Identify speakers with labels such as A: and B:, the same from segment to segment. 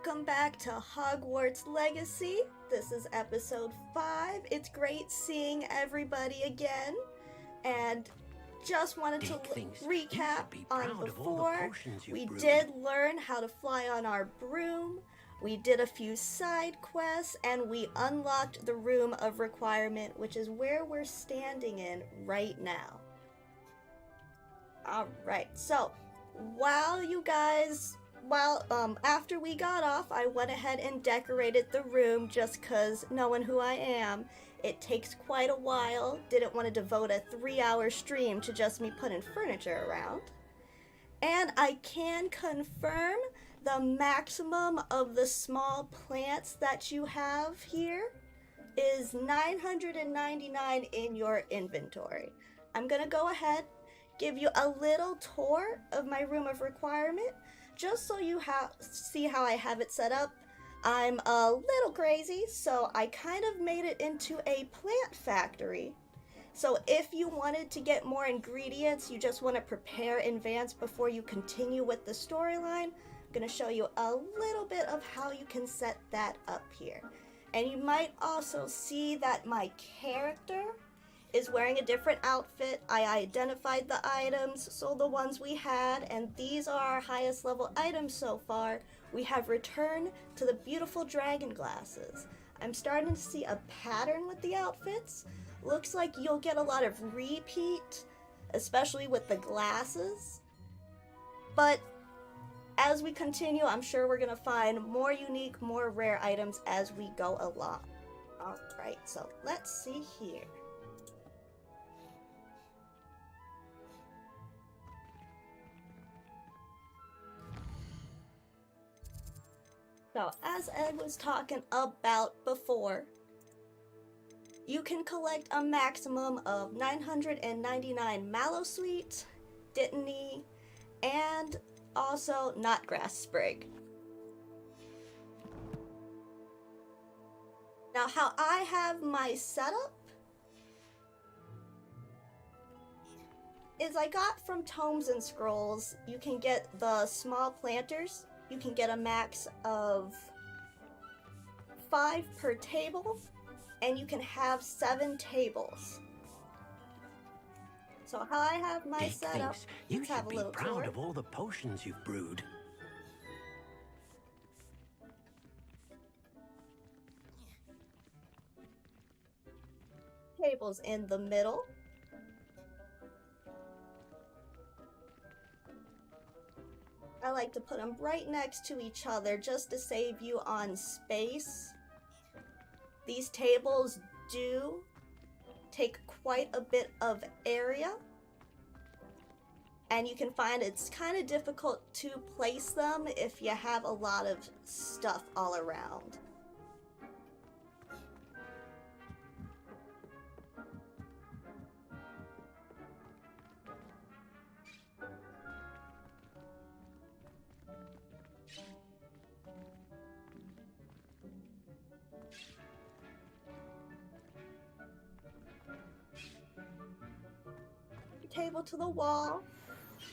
A: Welcome back to Hogwarts Legacy. This is episode 5. It's great seeing everybody again. And just wanted to recap on before. We did learn how to fly on our broom. We did a few side quests and we unlocked the Room of Requirement, which is where we're standing in right now. Alright, so after we got off, I went ahead and decorated the room just cause knowing who I am, it takes quite a while. Didn't want to devote a 3-hour stream to just me putting furniture around. And I can confirm the maximum of the small plants that you have here is 999 in your inventory. I'm gonna go ahead, give you a little tour of my Room of Requirement, just so you see how I have it set up. I'm a little crazy, so I kind of made it into a plant factory. So if you wanted to get more ingredients, you just want to prepare in advance before you continue with the storyline, I'm going to show you a little bit of how you can set that up here. And you might also see that my character is wearing a different outfit. I identified the items, sold the ones we had, and these are our highest level items so far. We have returned to the beautiful dragon glasses. I'm starting to see a pattern with the outfits. Looks like you'll get a lot of repeat, especially with the glasses. But as we continue, I'm sure we're gonna find more unique, more rare items as we go along. Alright, so let's see here. So, as Ed was talking about before, you can collect a maximum of 999 Mallowsweet, Dittany, and also Knotgrass Sprig. Now, how I have my setup is I got from Tomes and Scrolls, you can get the small planters. You can get a max of 5 per table, and you can have 7 tables. So how I have my setup,
B: you
A: have
B: should
A: a little
B: be proud
A: tour.
B: of all the potions you've brewed.
A: Tables in the middle. I like to put them right next to each other just to save you on space. These tables do take quite a bit of area, and you can find it's kind of difficult to place them if you have a lot of stuff all around. Table to the wall.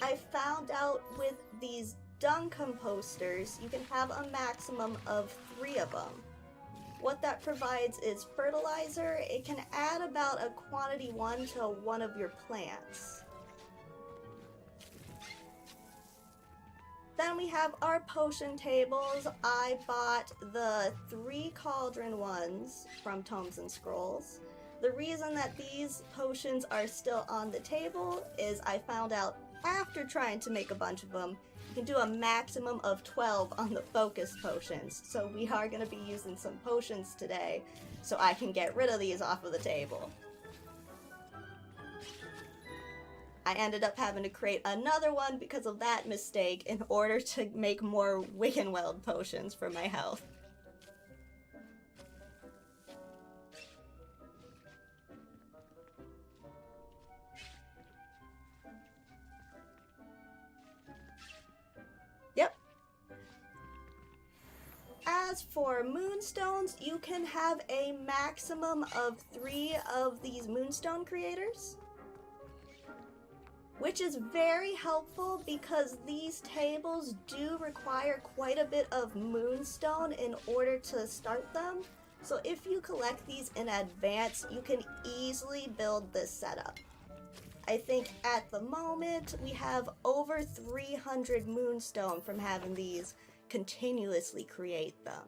A: I found out with these dung composters, you can have a maximum of 3 of them. What that provides is fertilizer. It can add about a quantity 1 to one of your plants. Then we have our potion tables. I bought the 3 cauldron ones from Tomes and Scrolls. The reason that these potions are still on the table is I found out after trying to make a bunch of them, you can do a maximum of 12 on the focus potions. So we are going to be using some potions today so I can get rid of these off of the table. I ended up having to create another one because of that mistake in order to make more Wiccanweld potions for my health. Yep. As for moonstones, you can have a maximum of 3 of these moonstone creators. which is very helpful because these tables do require quite a bit of moonstone in order to start them. So if you collect these in advance, you can easily build this setup. I think at the moment we have over 300 moonstone from having these continuously create them.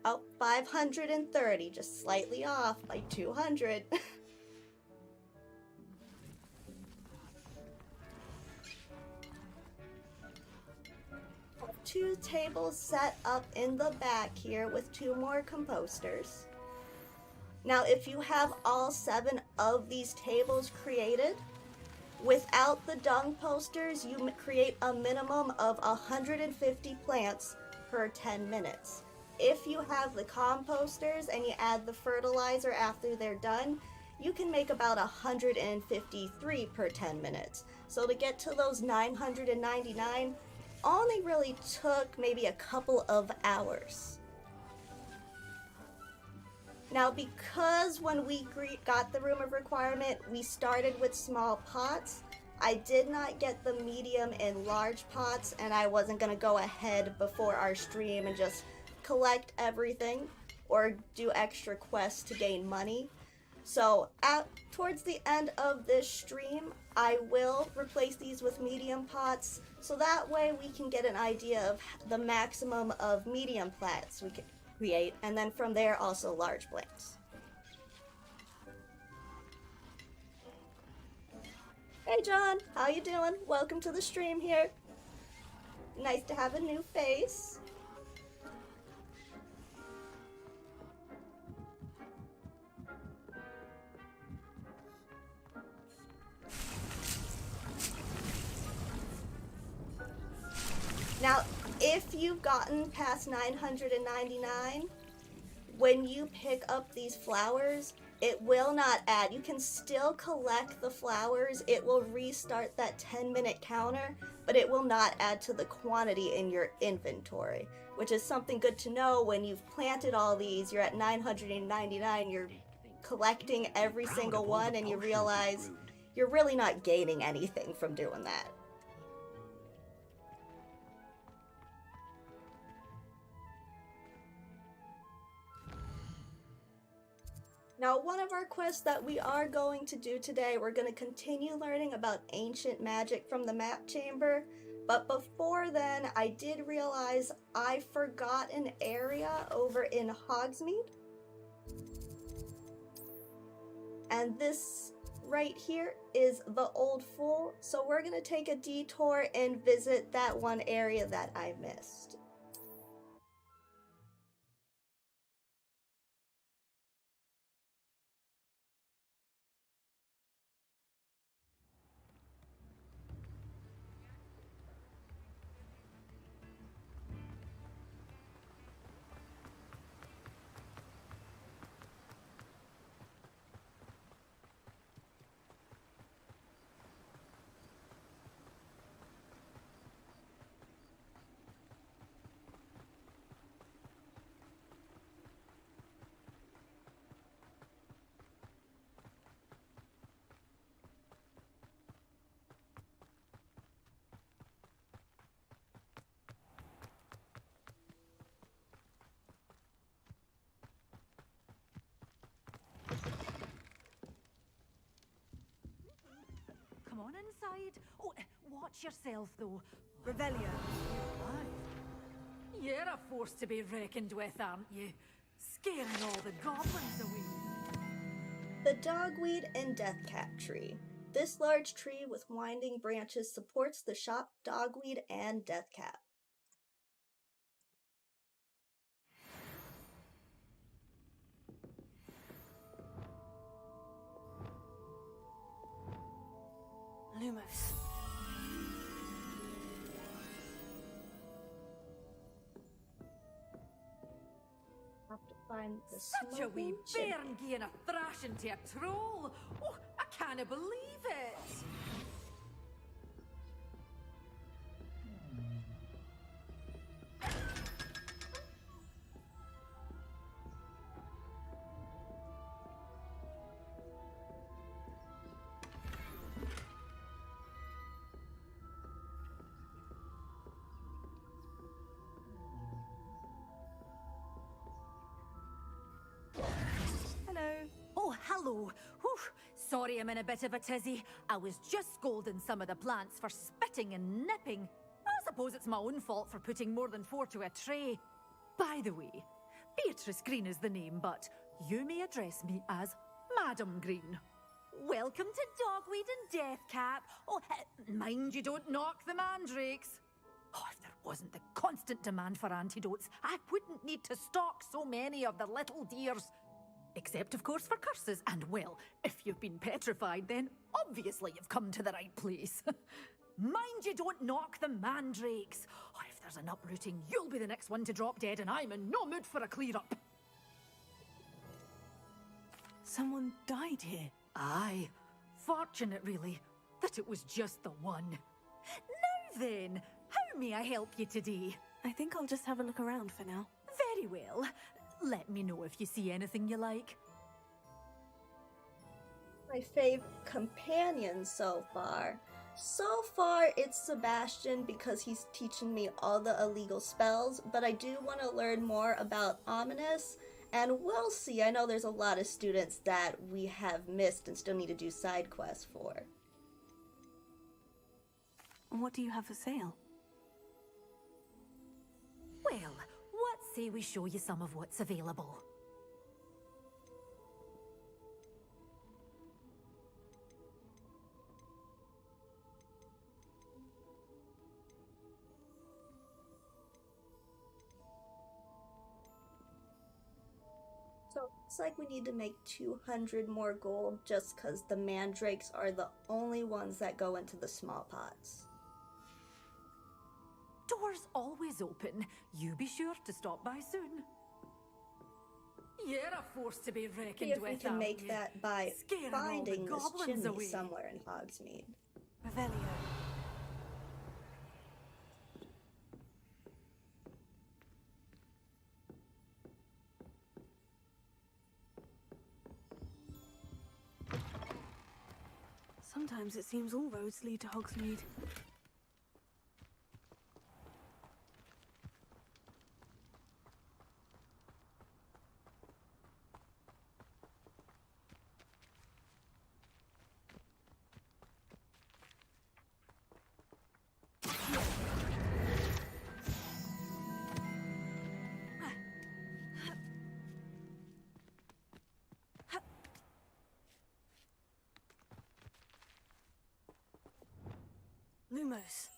A: Oh, 530, just slightly off by 200. Two tables set up in the back here with 2 more composters. Now, if you have all 7 of these tables created, without the dung posters, you create a minimum of 150 plants per 10 minutes. If you have the composters and you add the fertilizer after they're done, you can make about 153 per 10 minutes. So to get to those 999, only really took maybe a couple of hours. Now, because when we got the room of requirement, we started with small pots, I did not get the medium and large pots, and I wasn't going to go ahead before our stream and just collect everything or do extra quests to gain money. So towards the end of this stream, I will replace these with medium pots, so that way we can get an idea of the maximum of medium plants we can create, and then from there also large plants. Hey John, how you doing? Welcome to the stream here. Nice to have a new face. Now, if you've gotten past 999, when you pick up these flowers, it will not add. You can still collect the flowers. It will restart that 10-minute counter, but it will not add to the quantity in your inventory, which is something good to know. When you've planted all these, you're at 999, you're collecting every single one, and you realize you're really not gaining anything from doing that. Now, one of our quests that we are going to do today, we're going to continue learning about ancient magic from the map chamber. But before then, I did realize I forgot an area over in Hogsmeade. And this right here is the Old Fool. So we're going to take a detour and visit that one area that I missed.
C: Come on inside. Oh, watch yourself, though.
D: Revelio.
C: Aye. You're a force to be reckoned with, aren't you? Scaring all the goblins away.
A: The dogweed and deathcap tree. This large tree with winding branches supports the shop dogweed and deathcap.
D: Lumos.
A: Have to find the
C: Such a wee
A: smoking chimney.
C: bairn gieing a thrashing to a troll. Oh, I can't believe it. Sorry I'm in a bit of a tizzy. I was just scolding some of the plants for spitting and nipping. I suppose it's my own fault for putting more than 4 to a tray. By the way, Beatrice Green is the name, but you may address me as Madam Green. Welcome to Dogweed and Deathcap. Oh, mind you don't knock the mandrakes. Oh, if there wasn't the constant demand for antidotes, I wouldn't need to stock so many of the little dears. Except, of course, for curses. And, well, if you've been petrified, then obviously you've come to the right place. Mind you don't knock the mandrakes. Oh, if there's an uprooting, you'll be the next one to drop dead, and I'm in no mood for a clear-up.
D: Someone died here.
C: Aye. Fortunate, really, that it was just the one. Now then, how may I help you today?
D: I think I'll just have a look around for now.
C: Very well. Let me know if you see anything you like.
A: My fave companion so far. So far, it's Sebastian because he's teaching me all the illegal spells, but I do want to learn more about Ominous, and we'll see. I know there's a lot of students that we have missed and still need to do side quests for.
D: What do you have for sale?
C: Well, what say we show you some of what's available?
A: So it's like we need to make 200 more gold just because the mandrakes are the only ones that go into the small pots.
C: Doors always open. You be sure to stop by soon. You're a force to be
A: See
C: reckoned
A: if we
C: with,
A: can
C: aren't
A: make
C: you?
A: that by
C: Scaring all the
A: finding this
C: goblins
A: chimney
C: away.
A: somewhere in Hogsmeade.
D: Revelio. Sometimes it seems all roads lead to Hogsmeade. Lumos.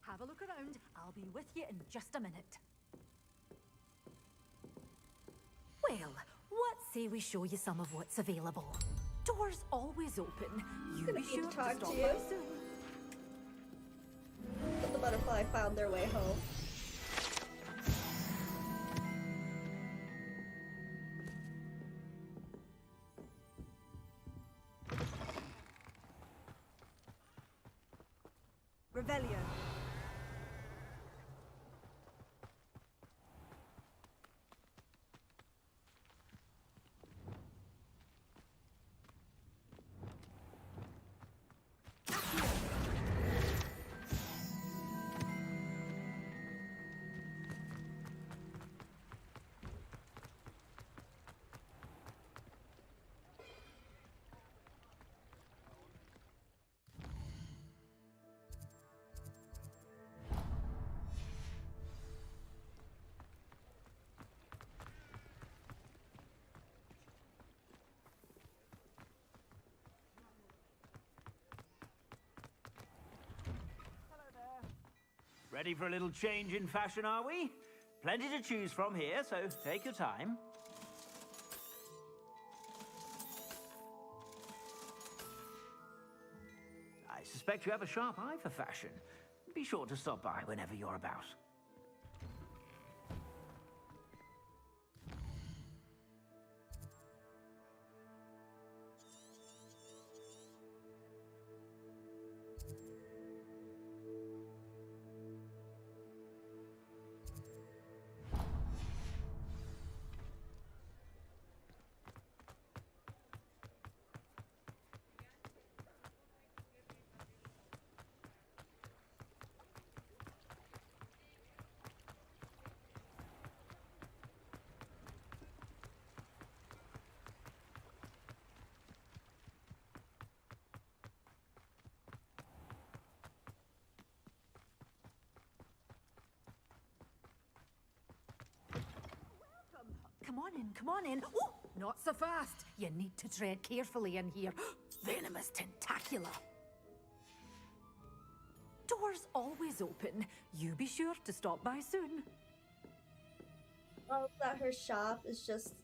C: Have a look around. I'll be with you in just a minute. Well, what say we show you some of what's available? Doors always open. You
A: Gonna
C: be
A: need
C: sure
A: to
C: to
A: talk
C: stop
A: to
C: by
A: you.
C: soon.
A: But the butterfly found their way home.
D: Revelio.
B: Ready for a little change in fashion, are we? Plenty to choose from here, so take your time. I suspect you have a sharp eye for fashion. Be sure to stop by whenever you're about.
C: come on in, come on in. Oh, not so fast. You need to tread carefully in here. Venomous tentacula. Doors always open. You be sure to stop by soon.
A: Oh, that her shop is just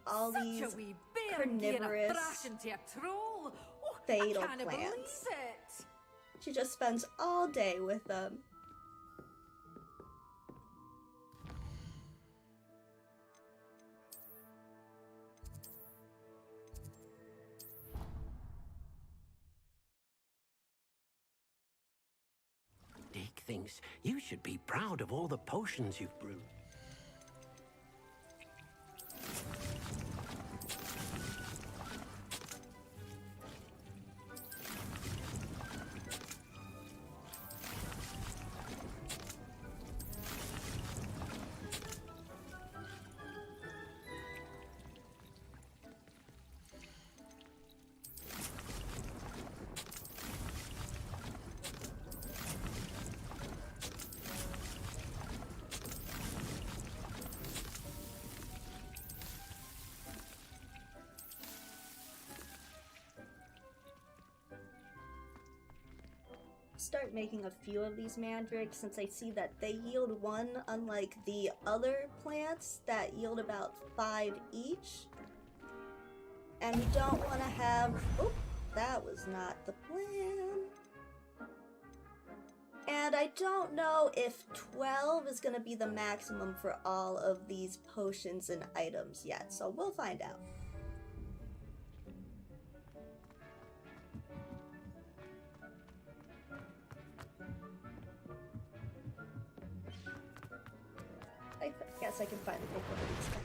A: all
C: Such
A: these
C: a wee bear gearing a
A: carnivorous
C: thrash into a troll. Oh,
A: fatal
C: I can't believe
A: plants.
C: it.
A: She just spends all day with them.
E: Dick thinks you should be proud of all the potions you've brewed.
A: Start making a few of these mandrakes since I see that they yield one, unlike the other plants that yield about 5 each. And we don't want to have... Oh, that was not the plan. And I don't know if 12 is going to be the maximum for all of these potions and items yet, so we'll find out. I guess I can finally pick one of these back.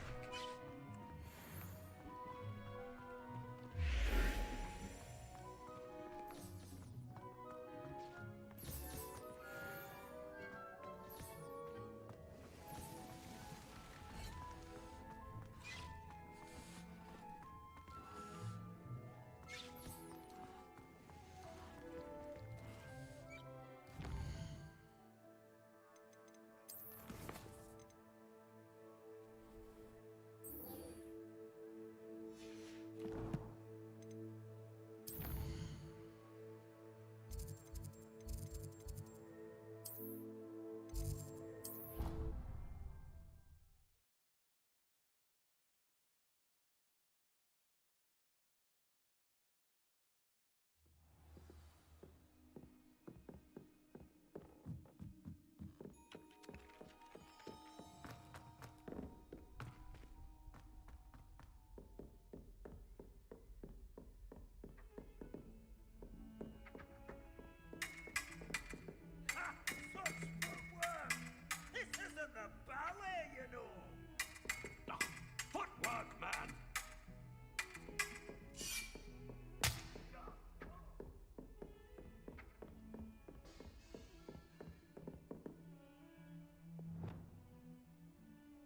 E: Footwork, man!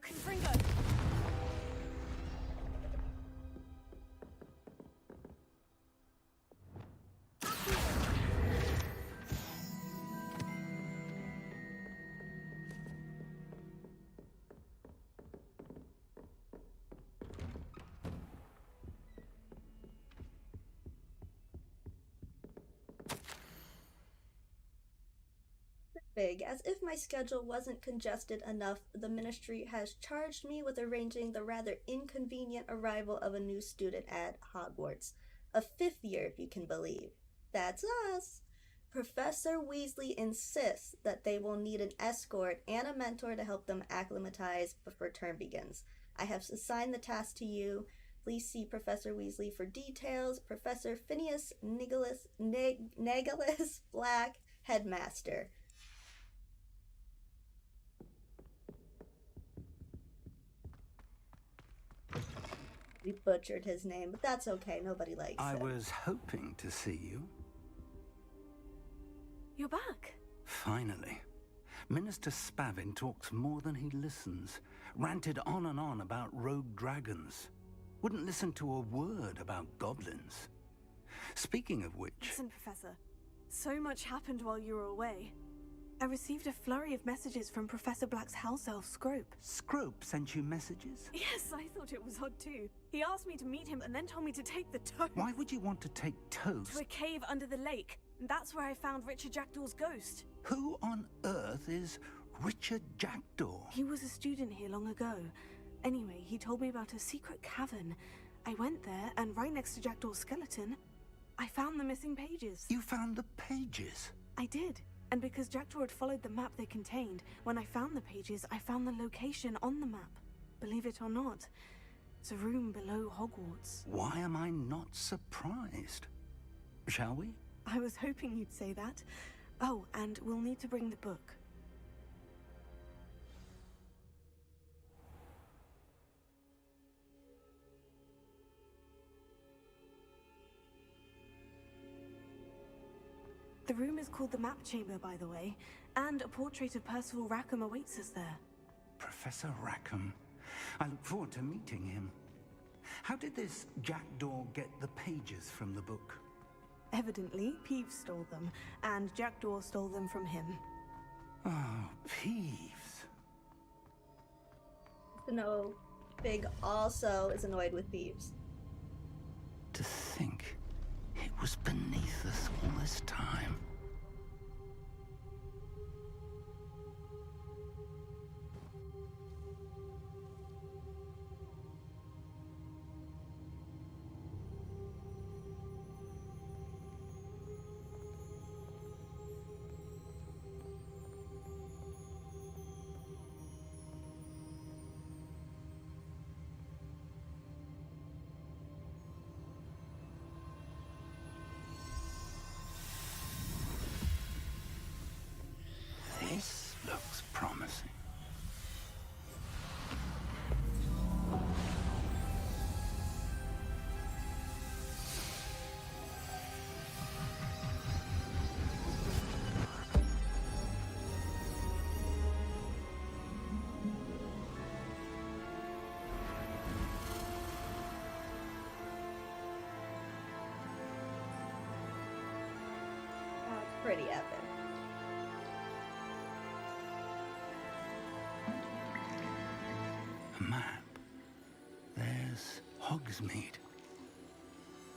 C: Confringo.
A: Big. As if my schedule wasn't congested enough, the ministry has charged me with arranging the rather inconvenient arrival of a new student at Hogwarts. A 5th year, if you can believe. That's us! Professor Weasley insists that they will need an escort and a mentor to help them acclimatize before term begins. I have assigned the task to you. Please see Professor Weasley for details. Professor Phineas Negalus Black, Headmaster. We butchered his name, but that's okay. Nobody likes
F: I
A: him.
F: was hoping to see you.
D: You're back.
F: Finally. Minister Spavin talks more than he listens. Ranted on and on about rogue dragons. Wouldn't listen to a word about goblins. Speaking of which...
D: Listen, Professor. So much happened while you were away. I received a flurry of messages from Professor Black's house elf, Scrope.
F: Scrope sent you messages?
D: Yes, I thought it was odd too. He asked me to meet him and then told me to take the toast
F: Why would you want to take Toast?
D: to a cave under the lake. And that's where I found Richard Jackdaw's ghost.
F: Who on earth is Richard Jackdaw?
D: He was a student here long ago. Anyway, he told me about a secret cavern. I went there, and right next to Jackdaw's skeleton, I found the missing pages.
F: You found the pages?
D: I did. And because Jackdaw had followed the map they contained, when I found the pages, I found the location on the map. Believe it or not, it's a room below Hogwarts.
F: Why am I not surprised? Shall we?
D: I was hoping you'd say that. Oh, and we'll need to bring the book. The room is called the Map Chamber, by the way, and a portrait of Percival Rackham awaits us there.
F: Professor Rackham. I look forward to meeting him. How did this Jackdaw get the pages from the book?
D: Evidently, Peeves stole them, and Jackdaw stole them from him.
F: Oh, Peeves.
A: No, Fig also is annoyed with thieves.
F: To think it was beneath us all this time. This looks promising.
A: That's pretty epic.
F: A map. There's Hogsmeade.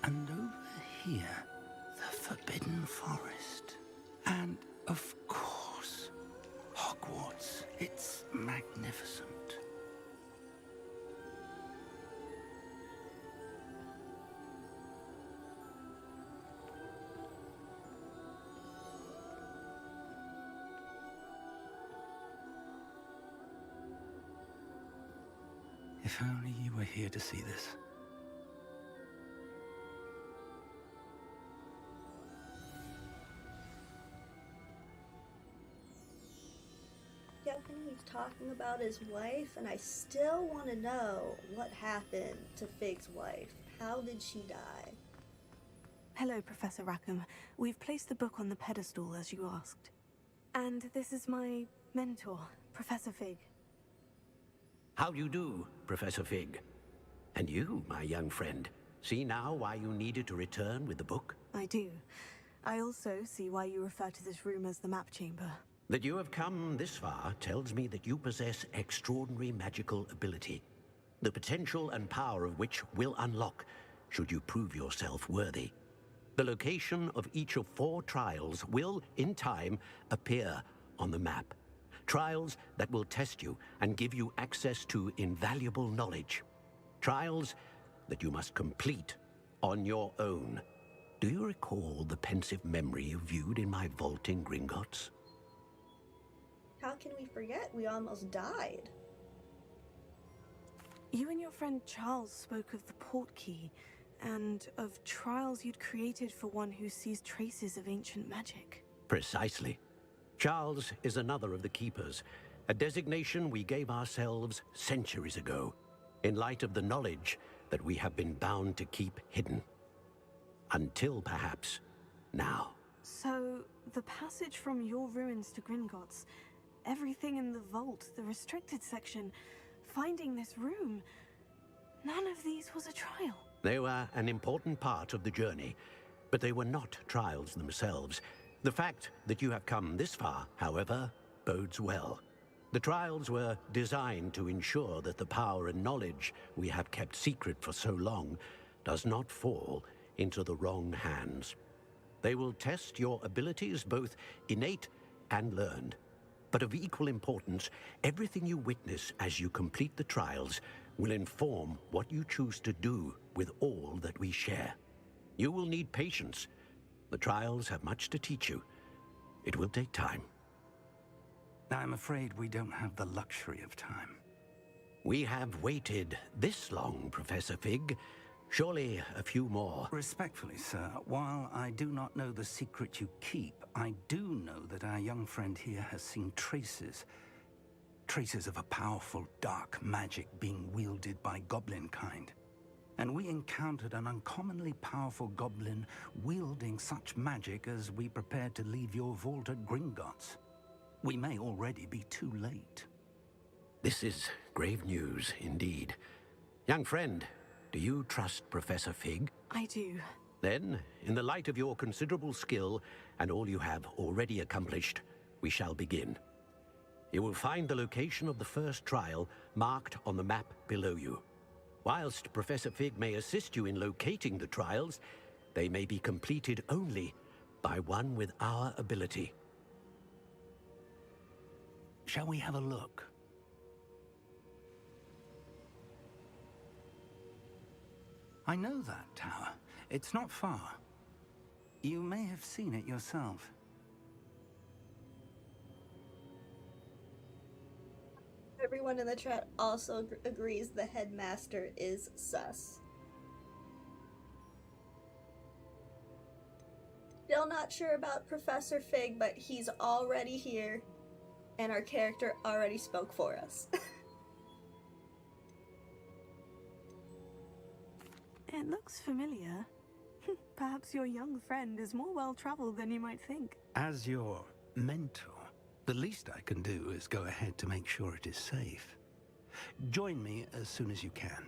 F: And over here, the Forbidden Forest. And, of course, Hogwarts. It's magnificent. If only you were here to see this.
A: Yeah, and he's talking about his wife, and I still want to know what happened to Fig's wife. How did she die?
D: Hello, Professor Rackham. We've placed the book on the pedestal, as you asked. And this is my mentor, Professor Fig.
E: How do you do, Professor Fig? And you, my young friend, see now why you needed to return with the book?
D: I do. I also see why you refer to this room as the Map Chamber.
E: That you have come this far tells me that you possess extraordinary magical ability, the potential and power of which will unlock should you prove yourself worthy. The location of each of 4 trials will, in time, appear on the map. Trials that will test you and give you access to invaluable knowledge. Trials that you must complete on your own. Do you recall the pensive memory you viewed in my vault in Gringotts?
A: How can we forget? We almost died.
D: You and your friend Charles spoke of the portkey, and of trials you'd created for one who sees traces of ancient magic.
E: Precisely. Charles is another of the Keepers, a designation we gave ourselves centuries ago, in light of the knowledge that we have been bound to keep hidden. Until, perhaps, now.
D: So, the passage from your ruins to Gringotts, everything in the vault, the restricted section, finding this room, none of these was a trial.
E: They were an important part of the journey, but they were not trials themselves. The fact that you have come this far, however, bodes well. The trials were designed to ensure that the power and knowledge we have kept secret for so long does not fall into the wrong hands. They will test your abilities, both innate and learned. But of equal importance, everything you witness as you complete the trials will inform what you choose to do with all that we share. You will need patience. The trials have much to teach you. It will take time.
F: I'm afraid we don't have the luxury of time.
E: We have waited this long, Professor Fig. Surely a few more.
F: Respectfully, sir, while I do not know the secret you keep, I do know that our young friend here has seen traces of a powerful dark magic being wielded by goblin kind. And we encountered an uncommonly powerful goblin wielding such magic as we prepared to leave your vault at Gringotts. We may already be too late.
E: This is grave news indeed. Young friend, do you trust Professor Fig?
D: I do.
E: Then, in the light of your considerable skill and all you have already accomplished, we shall begin. You will find the location of the first trial marked on the map below you. Whilst Professor Fig may assist you in locating the trials, they may be completed only by one with our ability.
F: Shall we have a look? I know that tower. It's not far. You may have seen it yourself.
A: Everyone in the chat also agrees the headmaster is sus. Still not sure about Professor Fig, but he's already here, and our character already spoke for us.
D: It looks familiar. Perhaps your young friend is more well-traveled than you might think.
F: As your mentor, the least I can do is go ahead to make sure it is safe. Join me as soon as you can.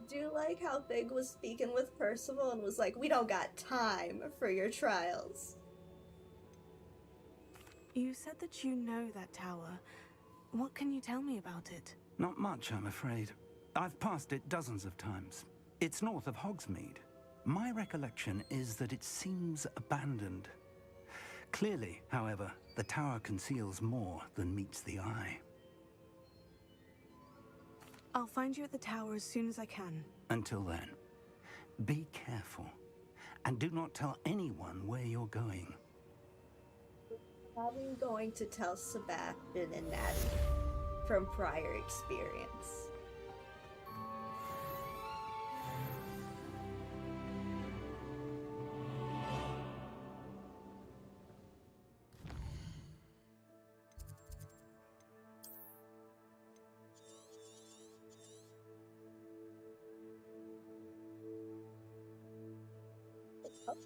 A: Do like how Fig was speaking with Percival and was like, we don't got time for your trials.
D: You said that you know that tower. What can you tell me about it?
F: Not much, I'm afraid. I've passed it dozens of times. It's north of Hogsmeade. My recollection is that it seems abandoned. Clearly, however, the tower conceals more than meets the eye.
D: I'll find you at the tower as soon as I can.
F: Until then, be careful, and do not tell anyone where you're going.
A: Probably going to tell Sebastian and Maddie from prior experience.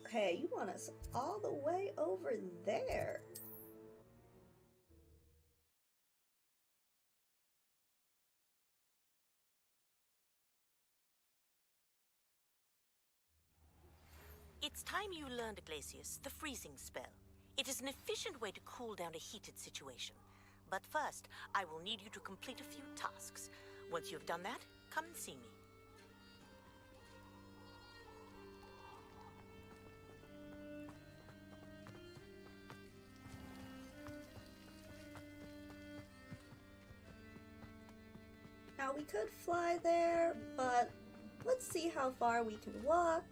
A: Okay, you want us all the way over there.
G: It's time you learned, Glacius, the freezing spell. It is an efficient way to cool down a heated situation. But first, I will need you to complete a few tasks. Once you've done that, come and see me.
A: Now we could fly there, but let's see how far we can walk,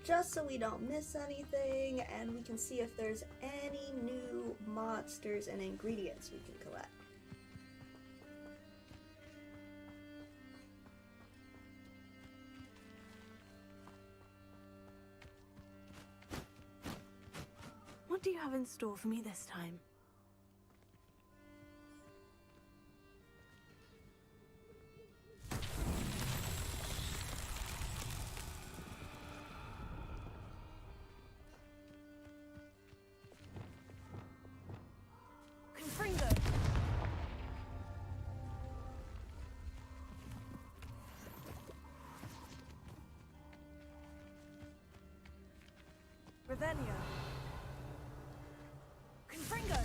A: just so we don't miss anything, and we can see if there's any new monsters and ingredients we can collect.
D: What do you have in store for me this time?
C: Confringo!
D: Revelio. Confringo.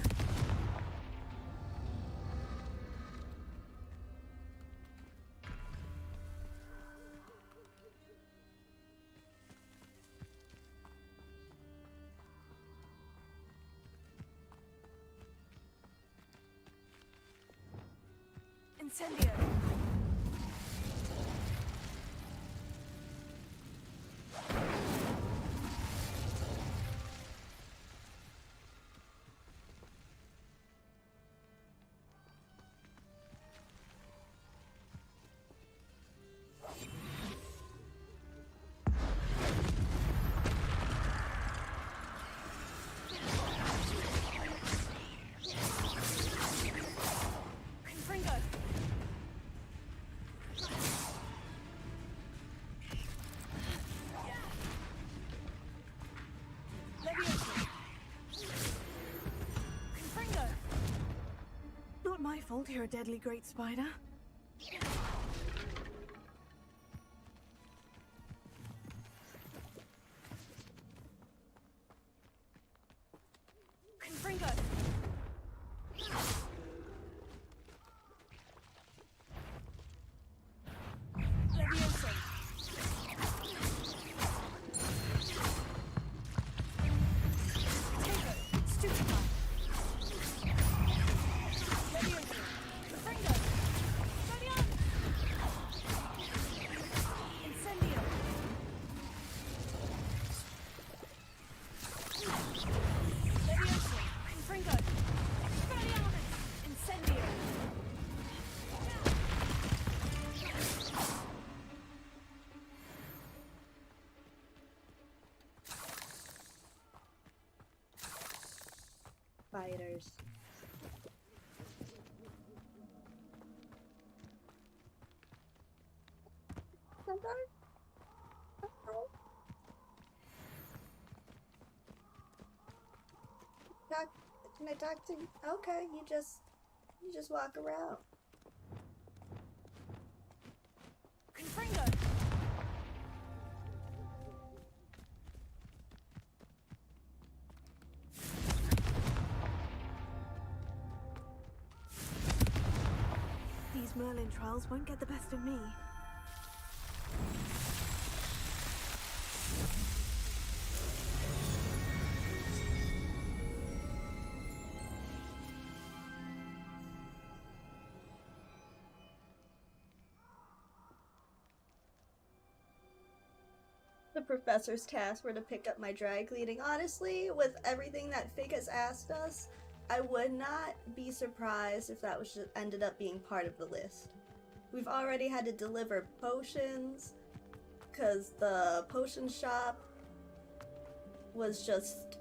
D: Incendio. Confringo. Leviosa. Confringo. Not my fault you're a deadly great spider. Confringo. Leviosa. Potato. Stupefy. Leviosa. Confringo. Guardian. Incendio. Leviosa. Confringo. Guardian. Incendio.
A: Spiders. Can I talk to you? Okay, you just walk around.
D: Confringo. These Merlin trials won't get the best of me.
A: The professor's tasks were to pick up my dry cleaning. Honestly, with everything that Fig has asked us, I would not be surprised if that was just ended up being part of the list. We've already had to deliver potions, because the potion shop was just...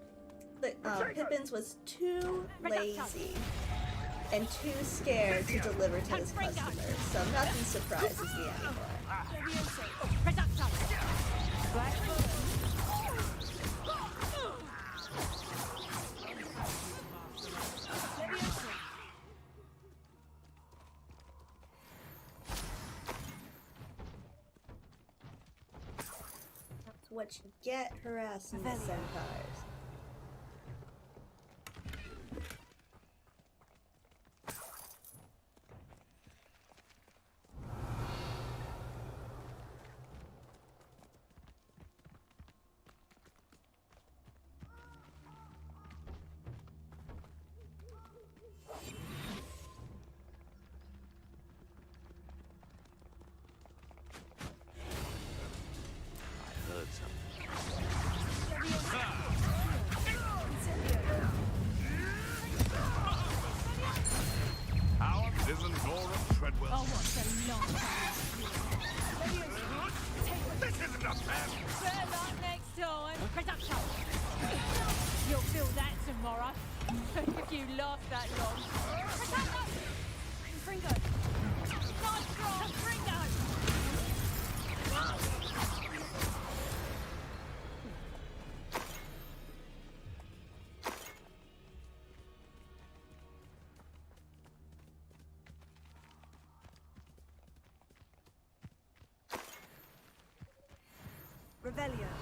A: Pippin's was too lazy and too scared to deliver to his customers, so nothing surprises me anymore. That's what you get harassing the centaurs.
H: Isn't Laura Treadwell?
C: Oh, what a long time.
H: This isn't a fair.
C: Better luck next time. Production. You'll feel that tomorrow. If you last that long. Production.
D: Confringo.
C: Nice strong. Confringo.
D: Revelio.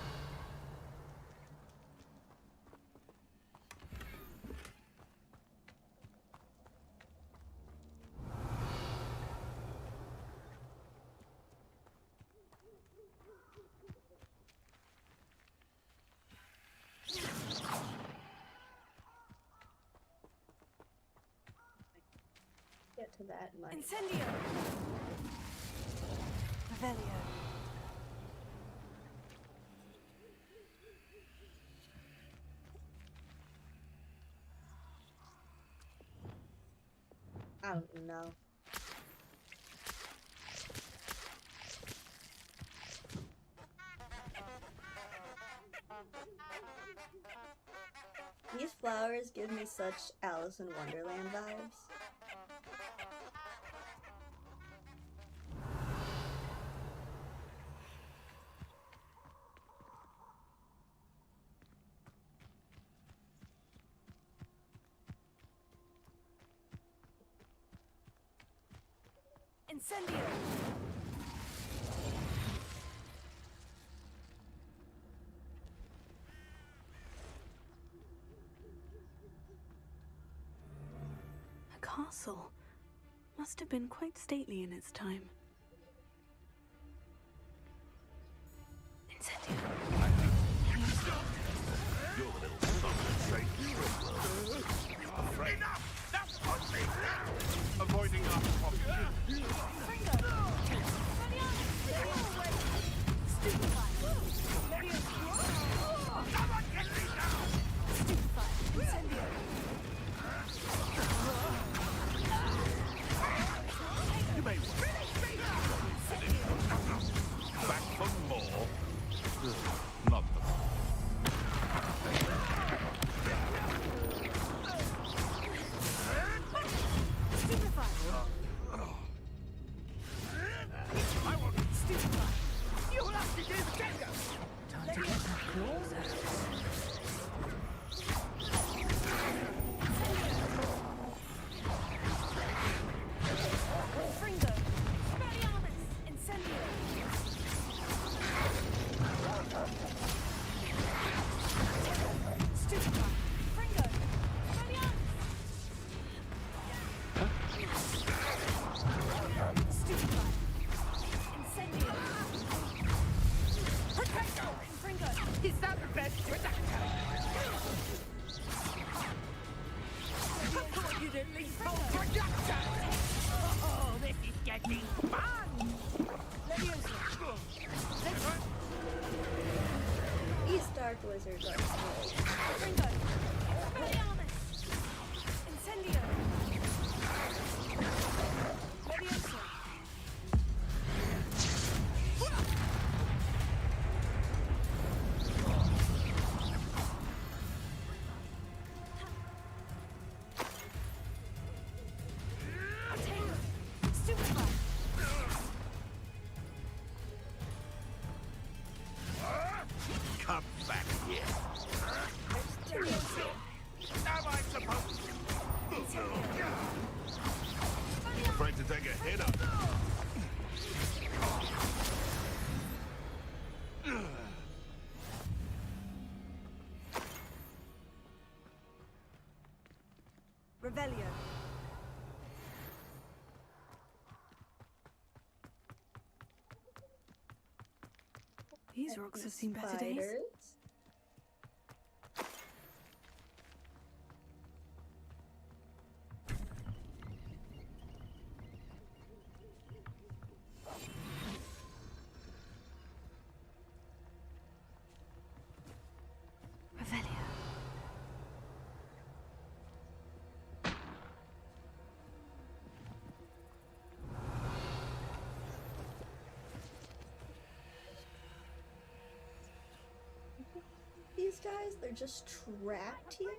A: get to that money.
D: Incendio! Revelio.
A: I don't know. These flowers give me such Alice in Wonderland vibes.
D: Incendio! A castle. Must have been quite stately in its time. Incendio!
H: You're the little son of Saint Treadwell. Enough! That's what me now! Avoiding our problem. Someone get me down! You may back for more. Not the I won't stupefy. You will have to do the Jenga. Time to get closer.
D: Fringo! Spelliarmus! Incendio! Stupefy! Fringo! Spelliarmus! Stupefy! Incendio! Protecto! Fringo!
B: Is that the best projectile? I thought you'd at least hold projectile! Oh, this is getting fun!
A: These dark wizards are slow.
D: Fringo! Spelliarmus! Incendio! Levioso! Potato! Stupefy!
H: Come back here.
D: Levioso!
H: Am I supposed to? Afraid to take a hit up.
D: Revelio! These rocks have seen better days.
A: Spiders.
D: Revelio.
A: These guys, they're just trapped here.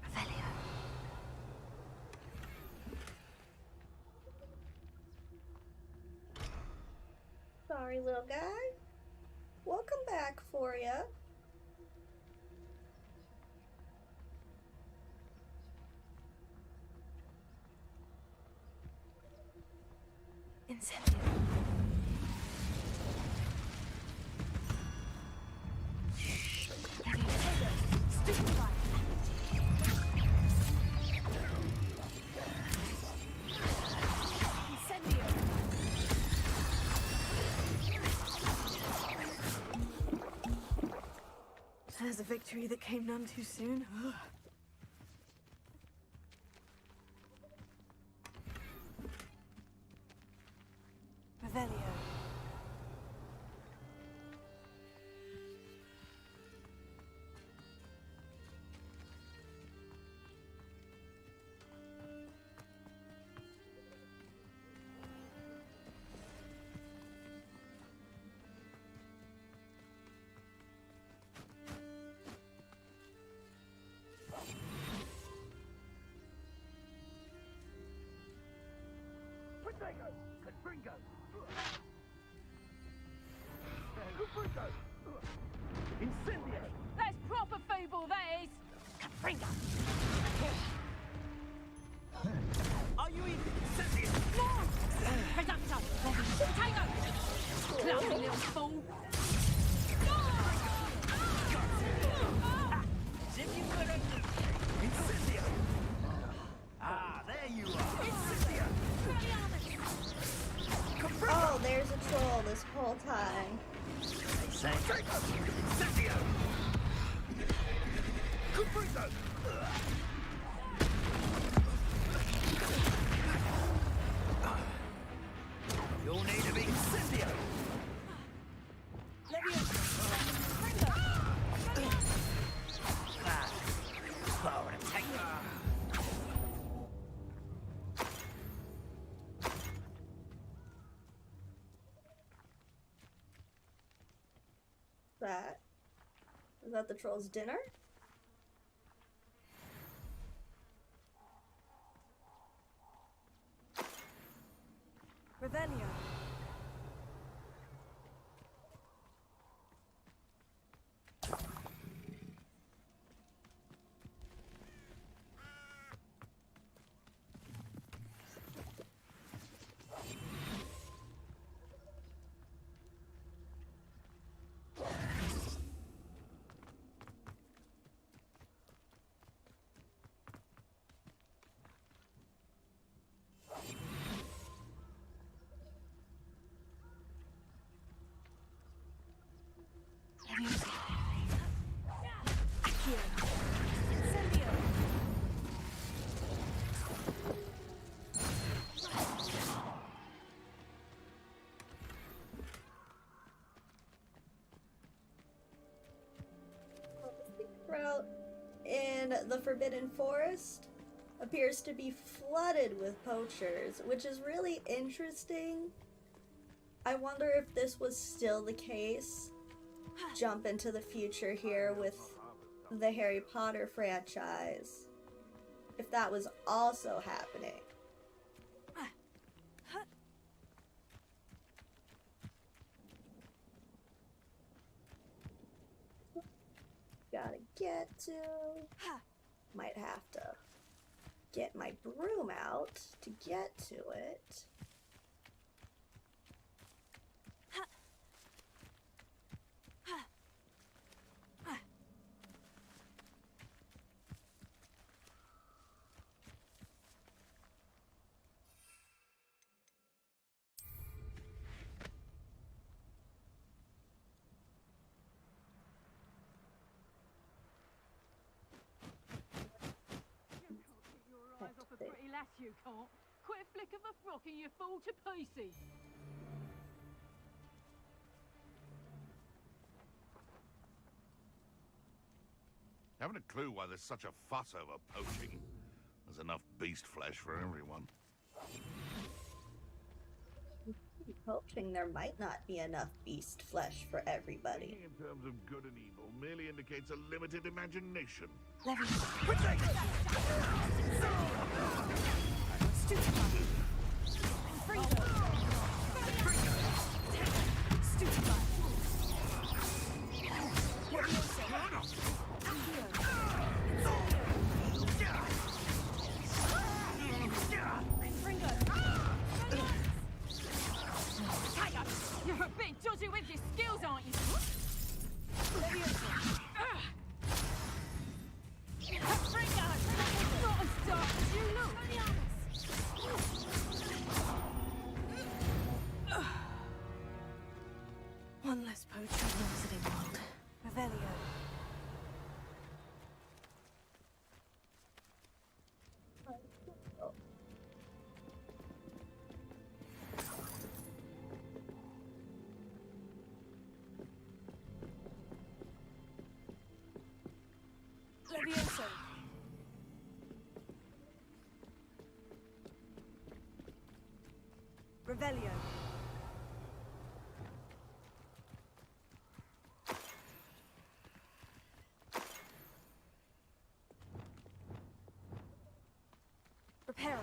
D: Revelio.
A: Sorry, little guy. Welcome back for ya.
D: Incendio. Levioso. Stupefy. There's a victory that came none too soon. Revelio.
B: That's proper fable, that is!
G: Capringa!
B: Are you in Incendio? No! Reducto! Potato! Clumsy little fool!
I: Incendio! Ah, there you are! Incendio!
A: Oh, there's a troll this whole time.
I: Say, Incendio! Cuprito! You'll need a big Incendio! Power attack!
A: Is that the troll's dinner?
D: Revelio.
A: Route in the Forbidden Forest appears to be flooded with poachers, which is really interesting. I wonder if this was still the case. Jump into the future here with the Harry Potter franchise. If that was also happening. Gotta get to... Might have to get my broom out to get to it.
B: Eyes off a pretty lass, you can't. Quit a flick of a frock and you fall to pieces.
H: Haven't a clue why there's such a fuss over poaching. There's enough beast flesh for everyone.
A: Poaching, there might not be enough beast flesh for everybody.
H: Thinking in terms of good and evil merely indicates a limited imagination.
B: You're a bit dodgy with your skills, aren't you? Not as dark as you look.
D: Levioso. Revelio. Reparo.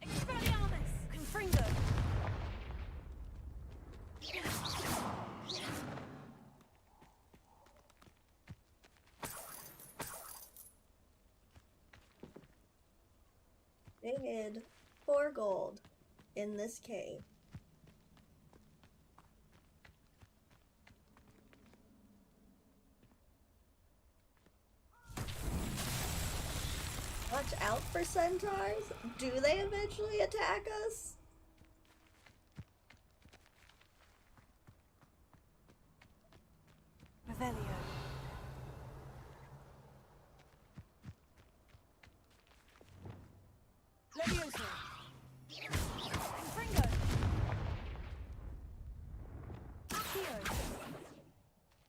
D: Expelliarmus. Confringo.
A: They hid 4 gold in this cave. Watch out for centaurs. Do they eventually attack us?
D: Revelio. Levioso. Confringo. Accio.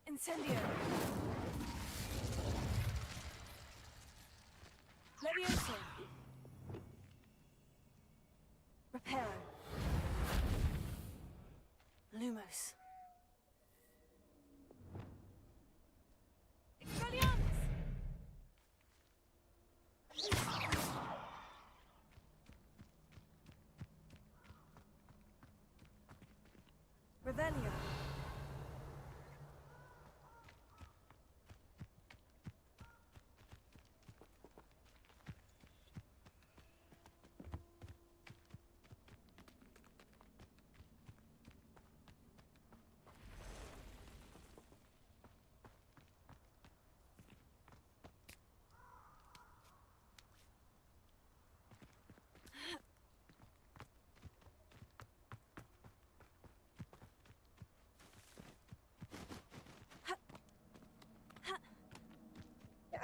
D: Incendio. Levioso. Reparo. Lumos. Expelliarmus. Revelio.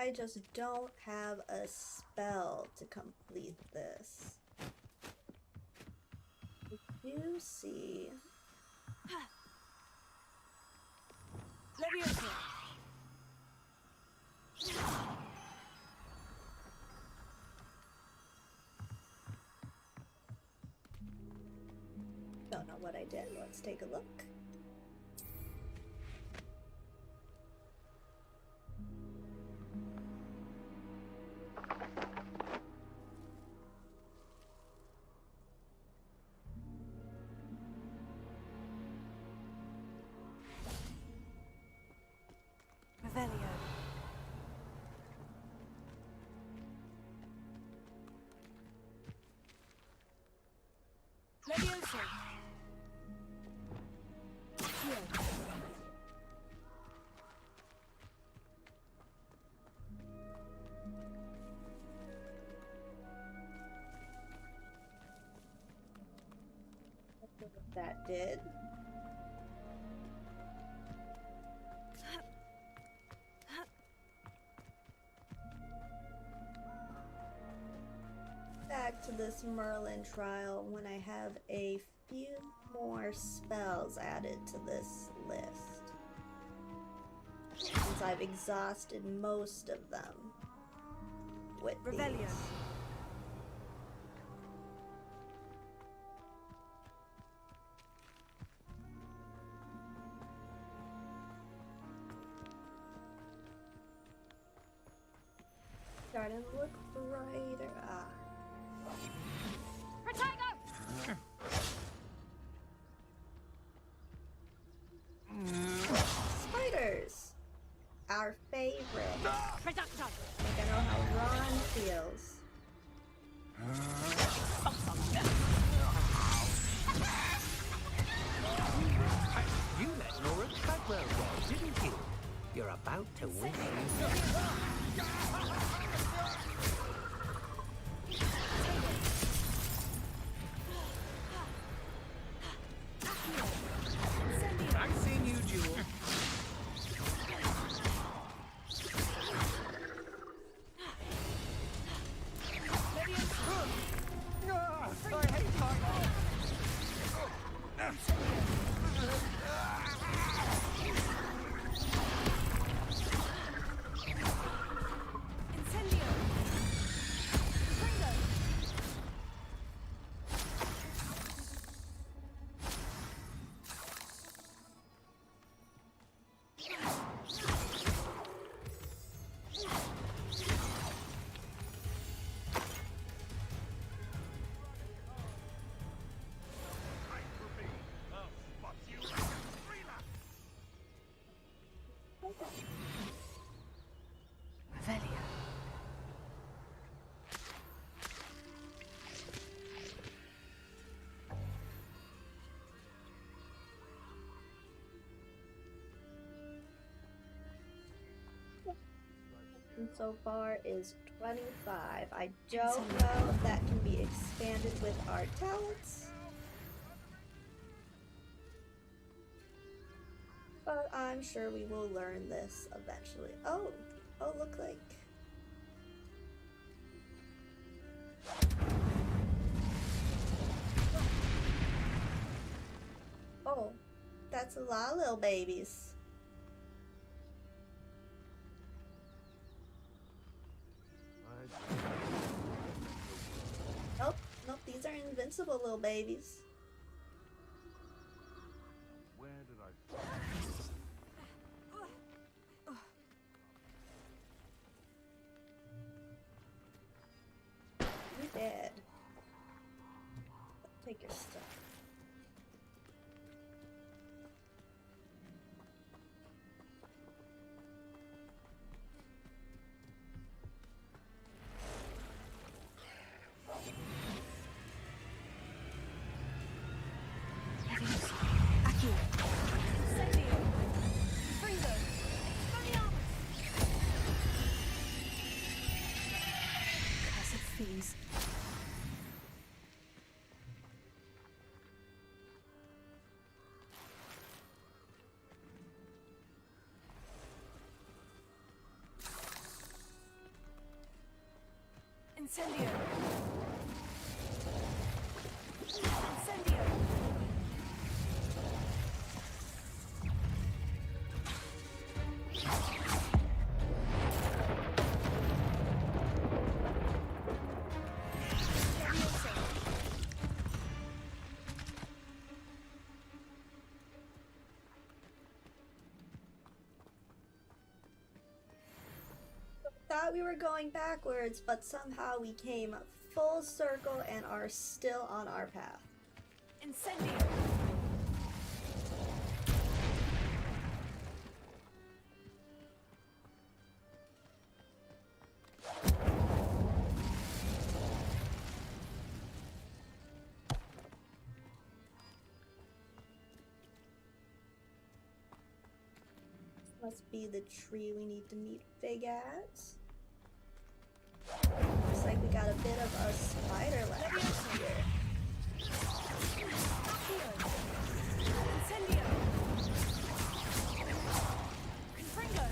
A: I just don't have a spell to complete this. You see.
D: Levioso.
A: Don't know what I did. Let's take a look.
D: Revelio. Levioso. Accio.
A: That did. Back to this Merlin trial when I have a few more spells added to this list. Since I've exhausted most of them with
D: Revelio.
A: these. Starting to look brighter. Spiders! Our favorite. I think I know how Ron feels.
E: You let Nora Cadwell go, didn't you? You're about to win.
I: I've seen you, Jewel.
A: gotten so far is 25. I don't know if that can be expanded with our talents. But I'm sure we will learn this eventually. Oh, look like. Oh, that's a lot of little babies. Nope, these are invincible little babies.
H: Where did I...
A: You're dead. Take your stuff.
D: Fees. Incendio. Incendio.
A: Thought we were going backwards, but somehow we came full circle and are still on our path.
D: Incendio.
A: Must be the tree we need to meet Fig at. Looks like we got a bit of a spider left here.
D: Incendio. Confringo.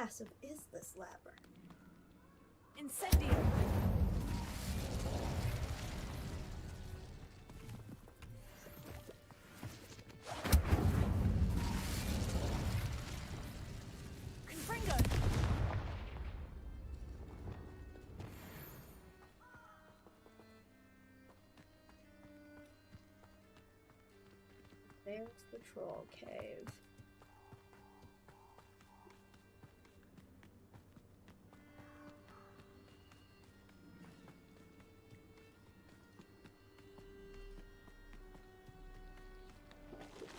A: Massive is this labyrinth?
D: Incendio. Confringo.
A: There's the troll cave.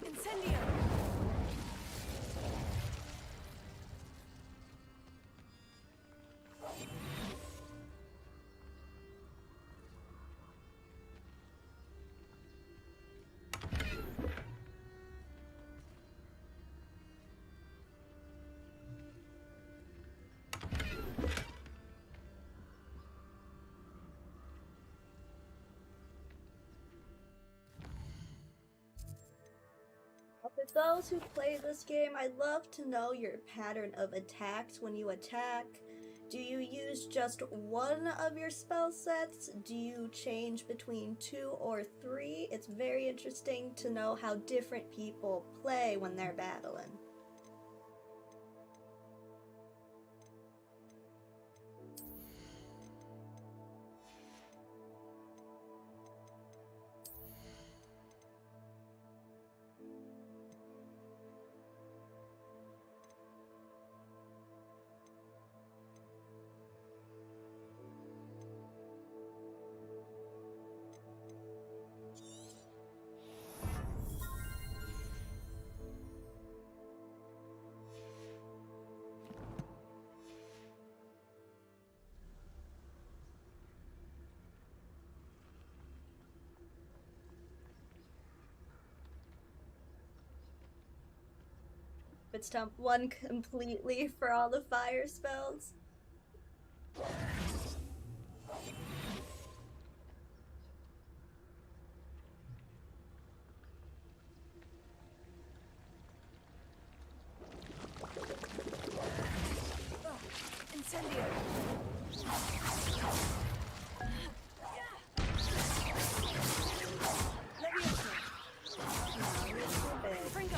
D: Incendio.
A: For those who play this game, I'd love to know your pattern of attacks when you attack. Do you use just one of your spell sets? Do you change between 2 or 3? It's very interesting to know how different people play when they're battling. But stomp one completely for all the fire spells.
C: Incendio! Fringo!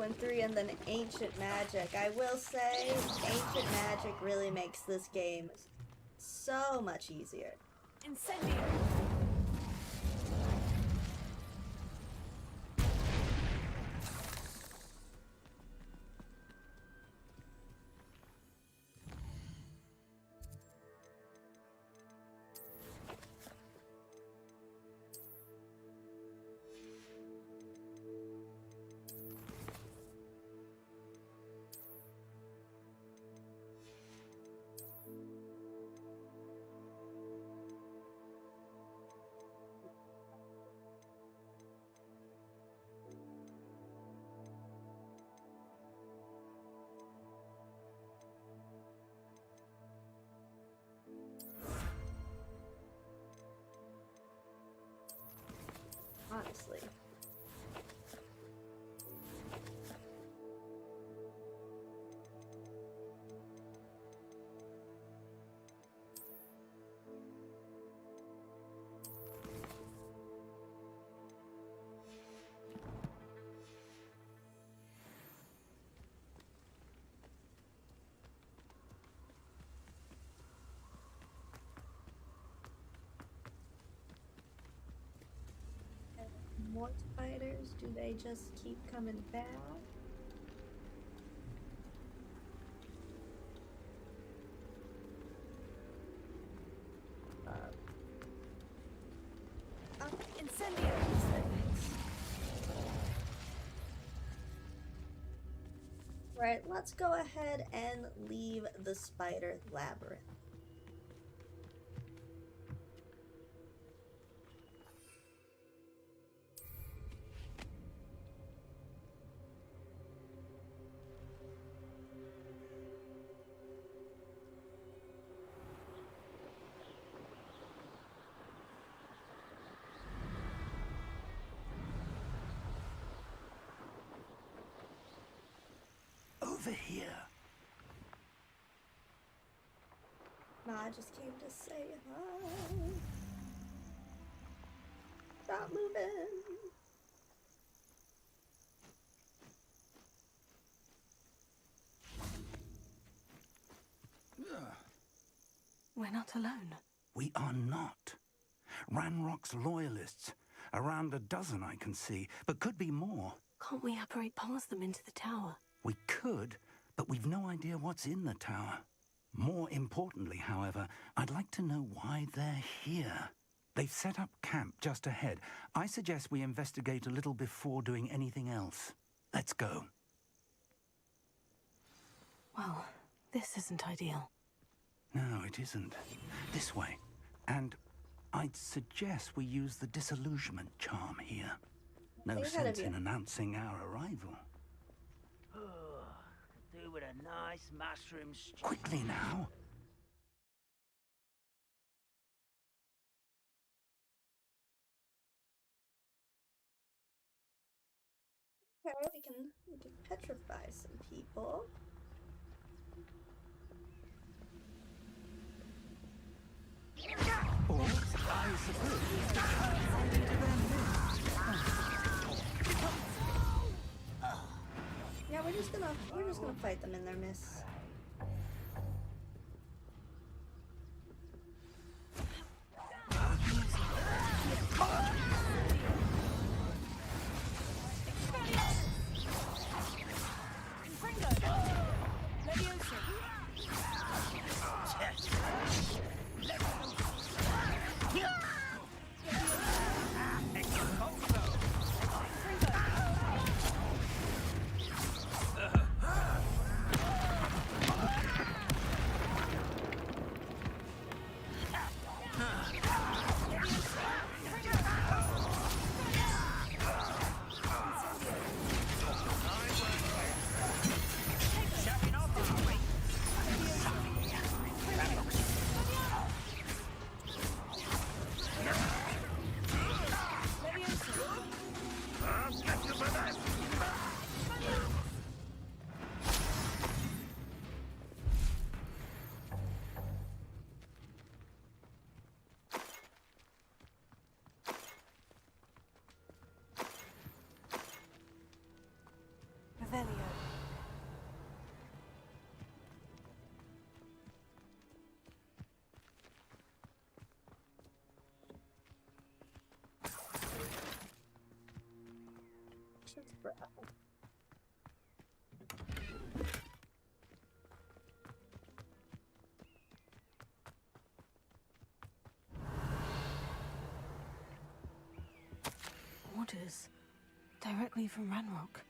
A: And 3 and then Ancient Magic. I will say, Ancient Magic really makes this game so much easier.
C: Incendio!
A: Honestly. More spiders? Do they just keep coming back?
C: Incendio!
A: Right, let's go ahead and leave the spider labyrinth.
F: Over here.
A: I just came to say hi. Stop moving.
D: We're not alone.
F: We are not. Ranrock's loyalists. Around a dozen I can see, but could be more.
D: Can't we apparate past them into the tower?
F: We could, but we've no idea what's in the tower. More importantly, however, I'd like to know why they're here. They've set up camp just ahead. I suggest we investigate a little before doing anything else. Let's go.
D: Well, this isn't ideal.
F: No, it isn't. This way. And I'd suggest we use the disillusionment charm here. No sense in announcing our arrival.
I: Could do with a nice mushroom stew.
F: Quickly now.
A: Okay, we can petrify some people.
F: Or, I suppose,
A: we're just gonna fight them in their miss.
D: Revelio.
A: Just for apple.
D: Orders directly from Ranrock.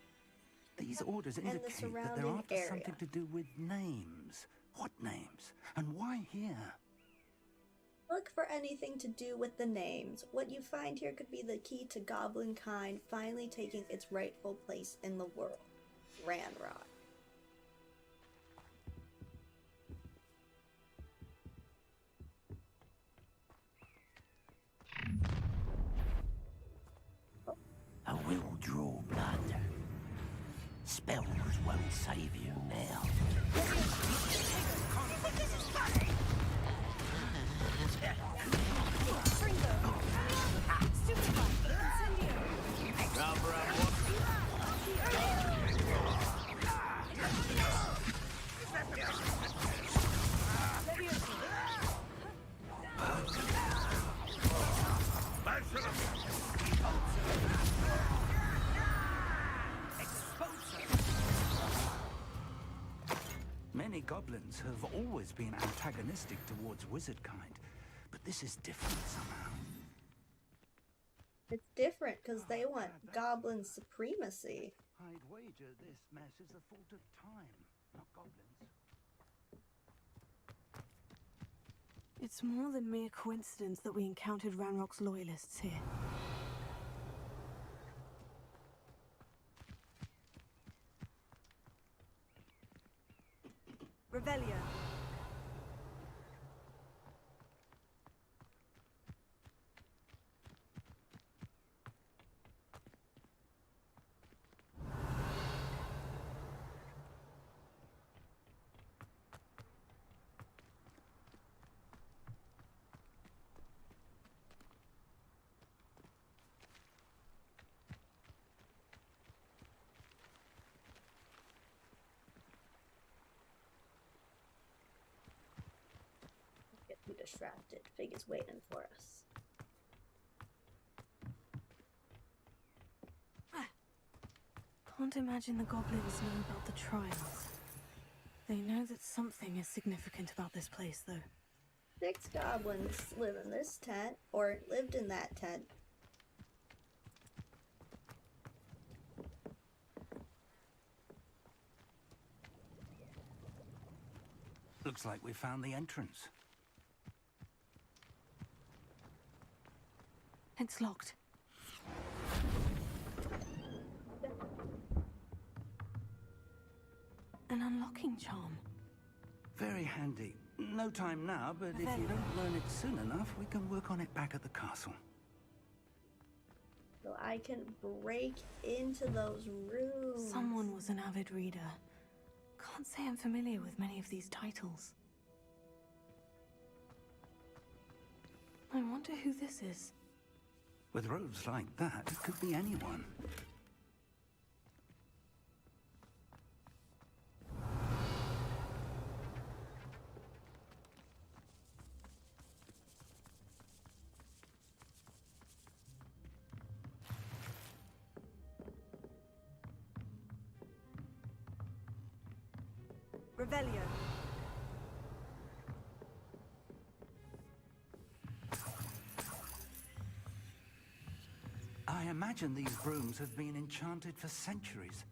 F: These orders
A: And the
F: indicate that they're
A: surrounding
F: after
A: area.
F: something to do with names. What names? And why here?
A: Look for anything to do with the names. What you find here could be the key to goblin kind finally taking its rightful place in the world. Ranrock.
E: I will draw blood. Spells won't save you now.
F: Many goblins have always been antagonistic towards wizard kind, but this is different somehow.
A: It's different because they want goblin supremacy.
F: I'd wager this mess is the fault of time, not goblins.
D: It's more than mere coincidence that we encountered Ranrock's loyalists here. Revelio.
A: Get too distracted. Fig is waiting for us.
D: Can't imagine the goblins know about the trials. They know that something is significant about this place, though.
A: 6 goblins live in this tent, or lived in that tent.
F: Looks like we found the entrance.
D: It's locked. An unlocking charm.
F: Very handy. No time now, but if you don't learn it soon enough, we can work on it back at the castle.
A: So I can break into those rooms.
D: Someone was an avid reader. Can't say I'm familiar with many of these titles. I wonder who this is.
F: With robes like that, it could be anyone.
D: Revelio.
F: I imagine these brooms have been enchanted for centuries.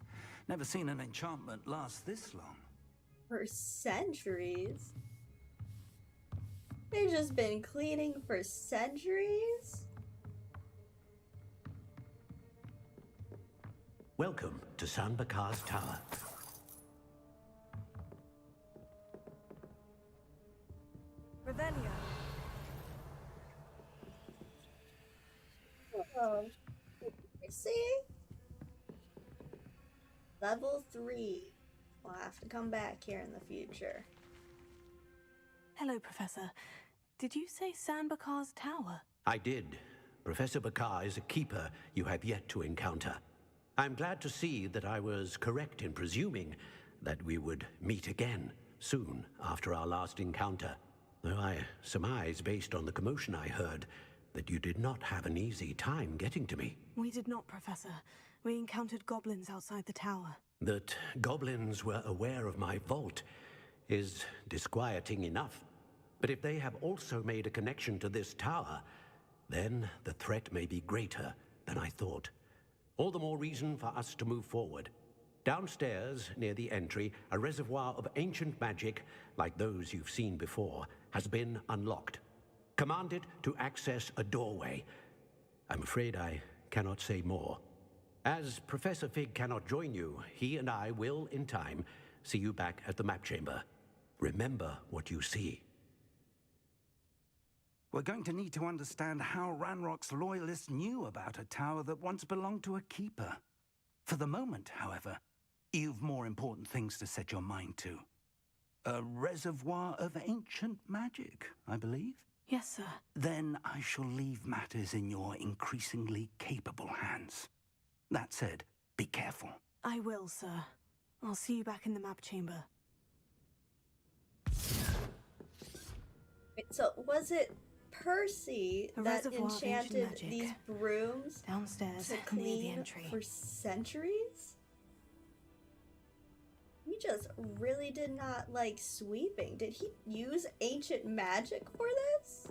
F: Never seen an enchantment last this long.
A: For centuries? They've just been cleaning for centuries?
E: Welcome to San Bakar's Tower.
D: Revelio.
A: Oh. See? Level 3. We'll have to come back here in the future.
D: Hello, Professor. Did you say San Bakar's Tower?
E: I did. Professor Bakar is a keeper you have yet to encounter. I'm glad to see that I was correct in presuming that we would meet again soon after our last encounter. Though I surmise, based on the commotion I heard, that you did not have an easy time getting to me.
D: We did not, Professor. We encountered goblins outside the tower.
E: That goblins were aware of my vault is disquieting enough. But if they have also made a connection to this tower, then the threat may be greater than I thought. All the more reason for us to move forward. Downstairs, near the entry, a reservoir of ancient magic, like those you've seen before, has been unlocked. Command it to access a doorway. I'm afraid I cannot say more. As Professor Fig cannot join you, he and I will, in time, see you back at the map chamber. Remember what you see.
F: We're going to need to understand how Ranrock's loyalists knew about a tower that once belonged to a keeper. For the moment, however, you've more important things to set your mind to. A reservoir of ancient magic, I believe?
D: Yes, sir.
F: Then I shall leave matters in your increasingly capable hands. That said, be careful.
D: I will, sir. I'll see you back in the map chamber.
A: Wait, so was it Percy
D: A
A: that
D: reservoir of ancient
A: enchanted
D: magic.
A: these brooms
D: Downstairs,
A: to
D: near the
A: clean
D: entry.
A: for centuries? He just really did not like sweeping. Did he use ancient magic for this?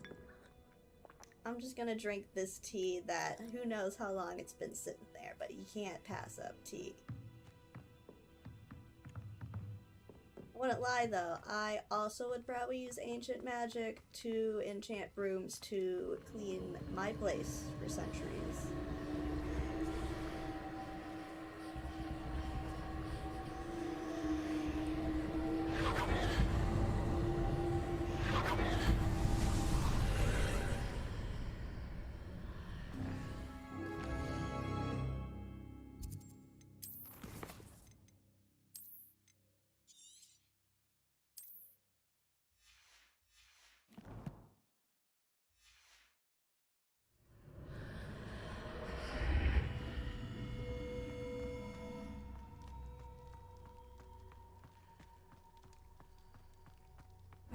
A: I'm just gonna drink this tea that who knows how long it's been sitting there, but you can't pass up tea. I wouldn't lie though, I also would probably use ancient magic to enchant brooms to clean my place for centuries.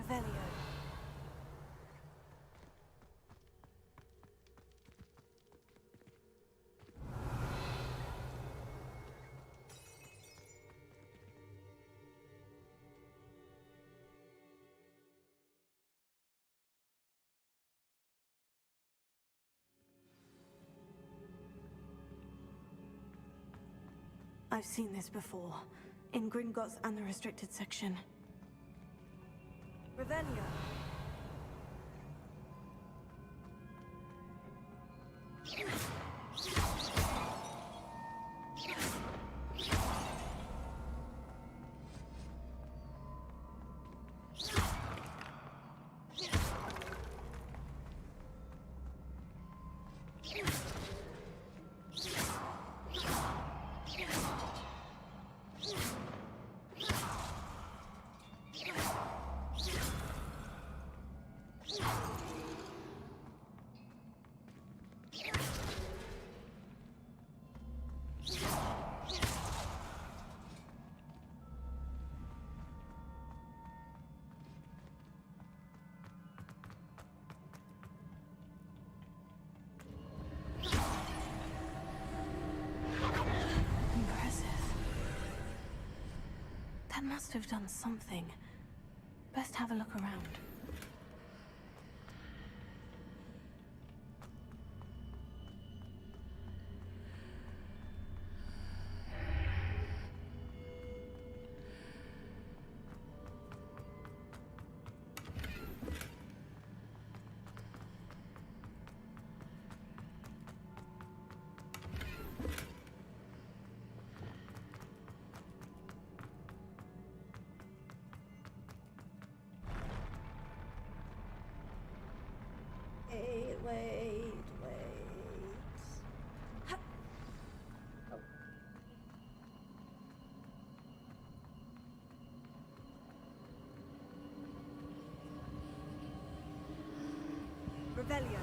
D: Revelio. I've seen this before, in Gringotts and the restricted section. Revelio. That must have done something. Best have a look around.
A: Wait.
D: Revelio.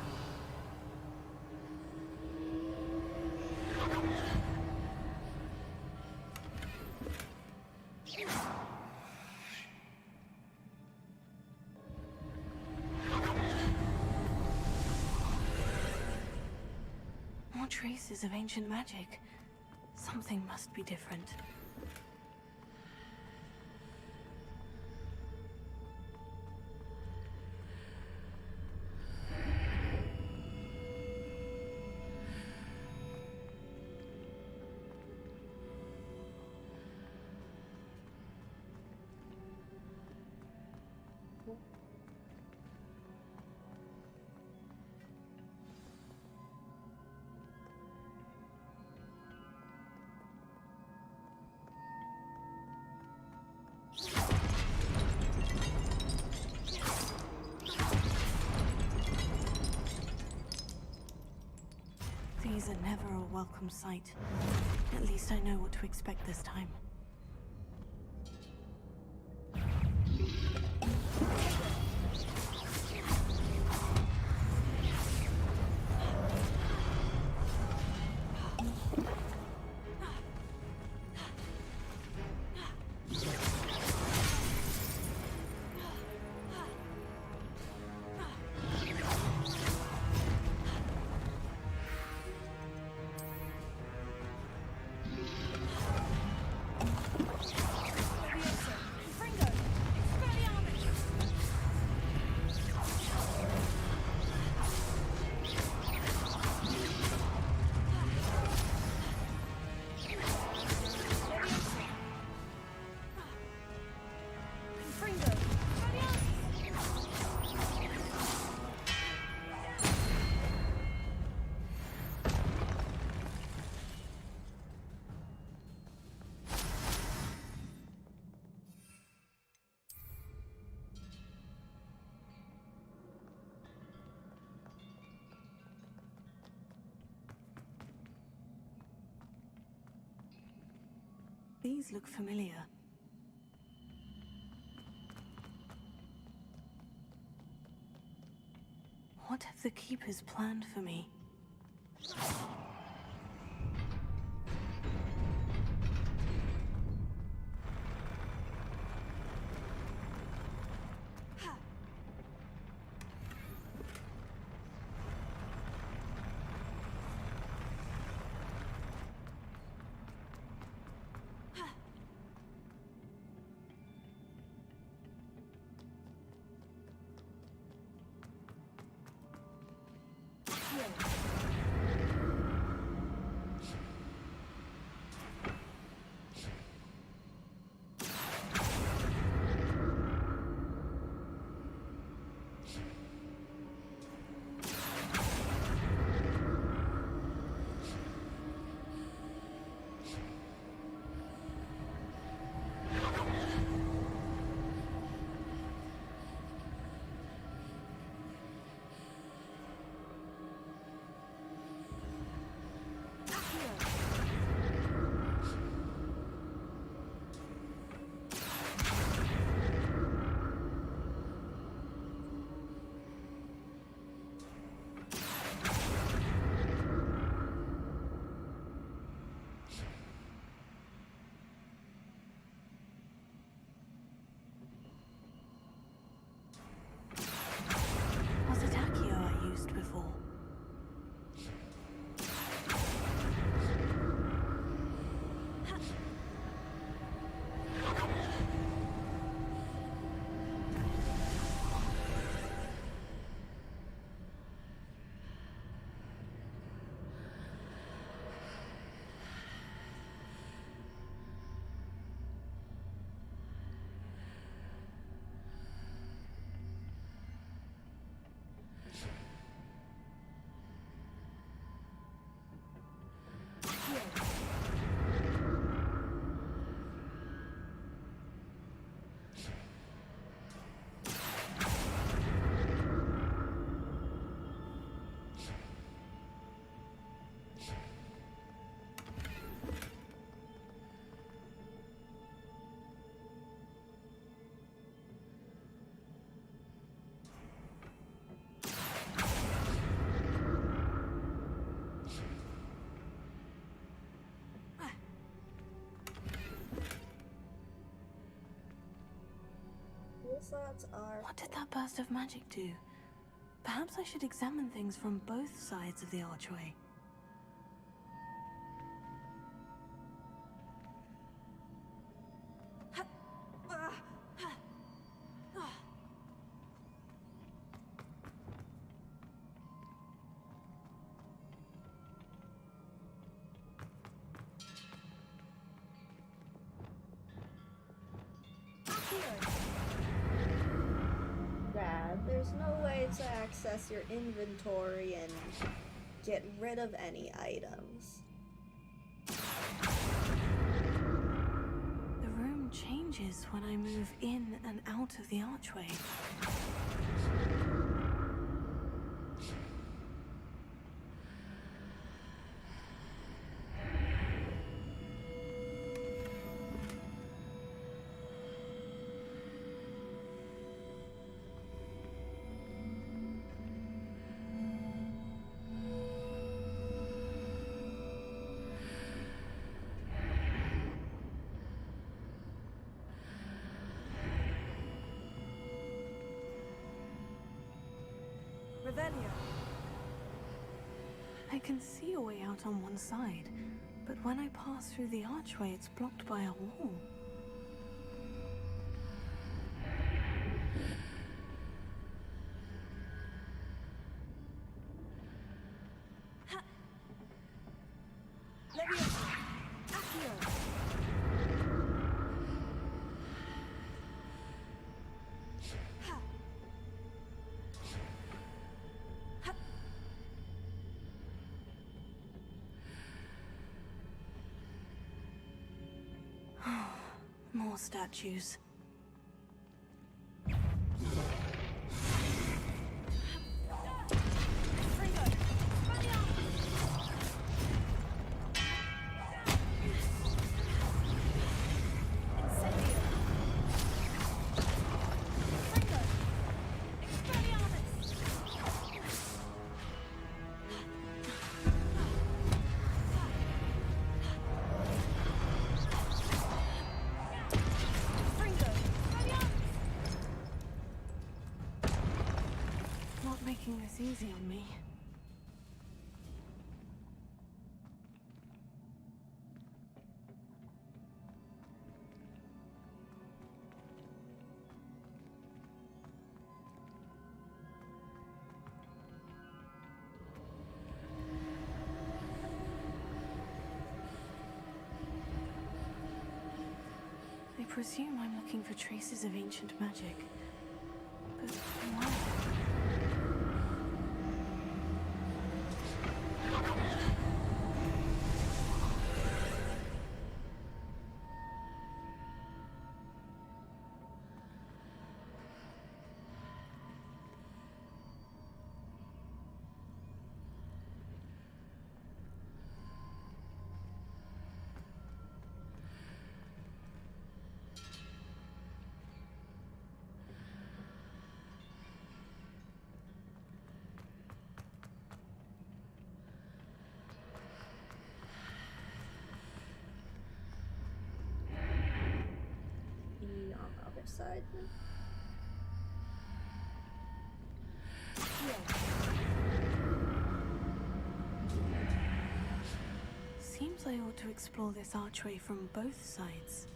D: More traces of ancient magic. Something must be different. These are never a welcome sight. At least I know what to expect this time. These look familiar. What have the Keepers planned for me?
A: slots are...
D: What did that burst of magic do? Perhaps I should examine things from both sides of the archway.
A: Bad. There's no way to access your inventory and get rid of any items.
D: The room changes when I move in and out of the archway. I can see a way out on one side, but when I pass through the archway, it's blocked by a wall. More statues. Making this easy on me. I presume I'm looking for traces of ancient magic. But why?
A: On the other side.
D: Seems I ought to explore this archway from both sides.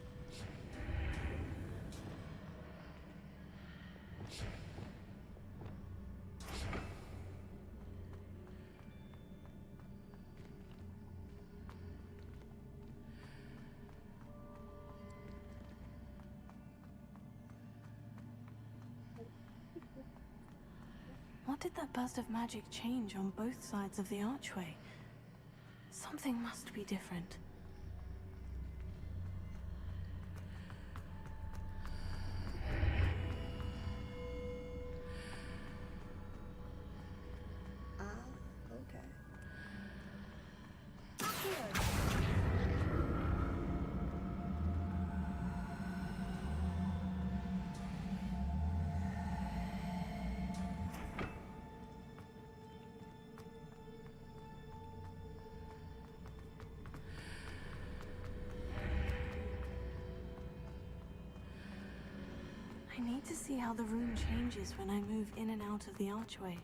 D: What did that burst of magic change on both sides of the archway? Something must be different.
A: Okay.
D: I need to see how the room changes when I move in and out of the archway.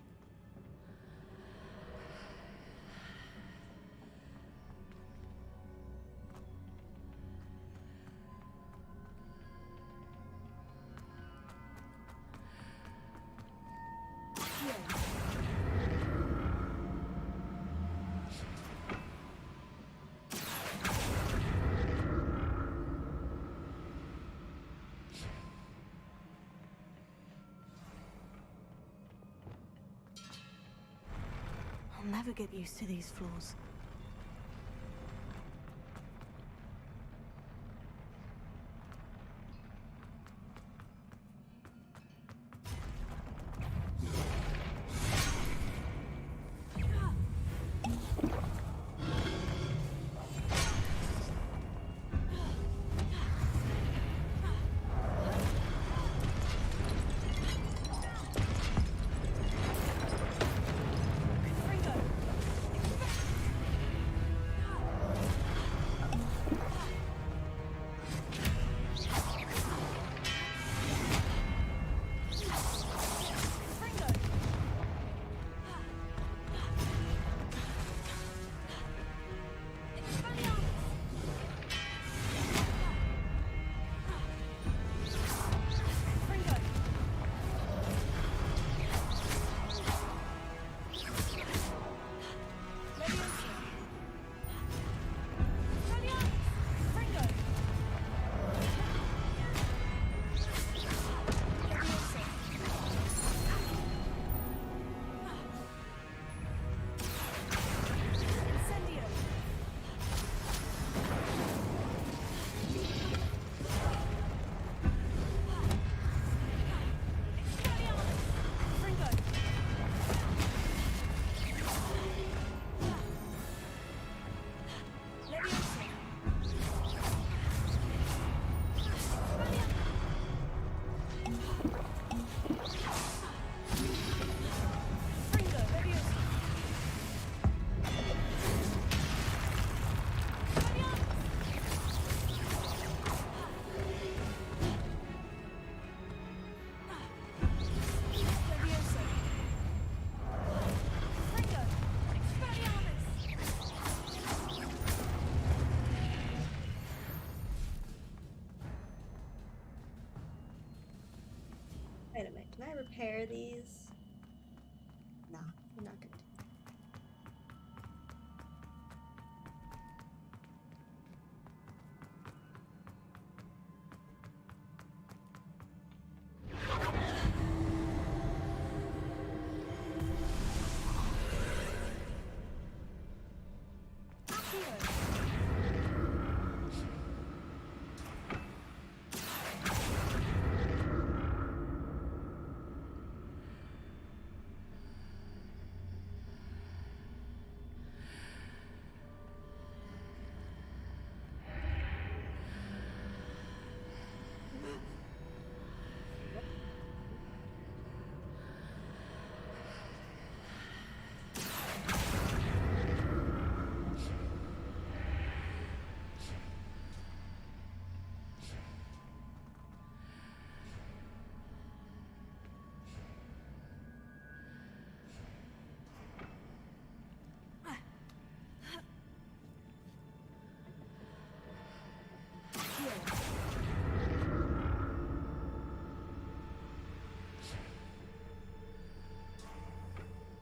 D: I'll never get used to these floors.
A: Wait a minute, can I repair these? Nah, I'm not gonna do that.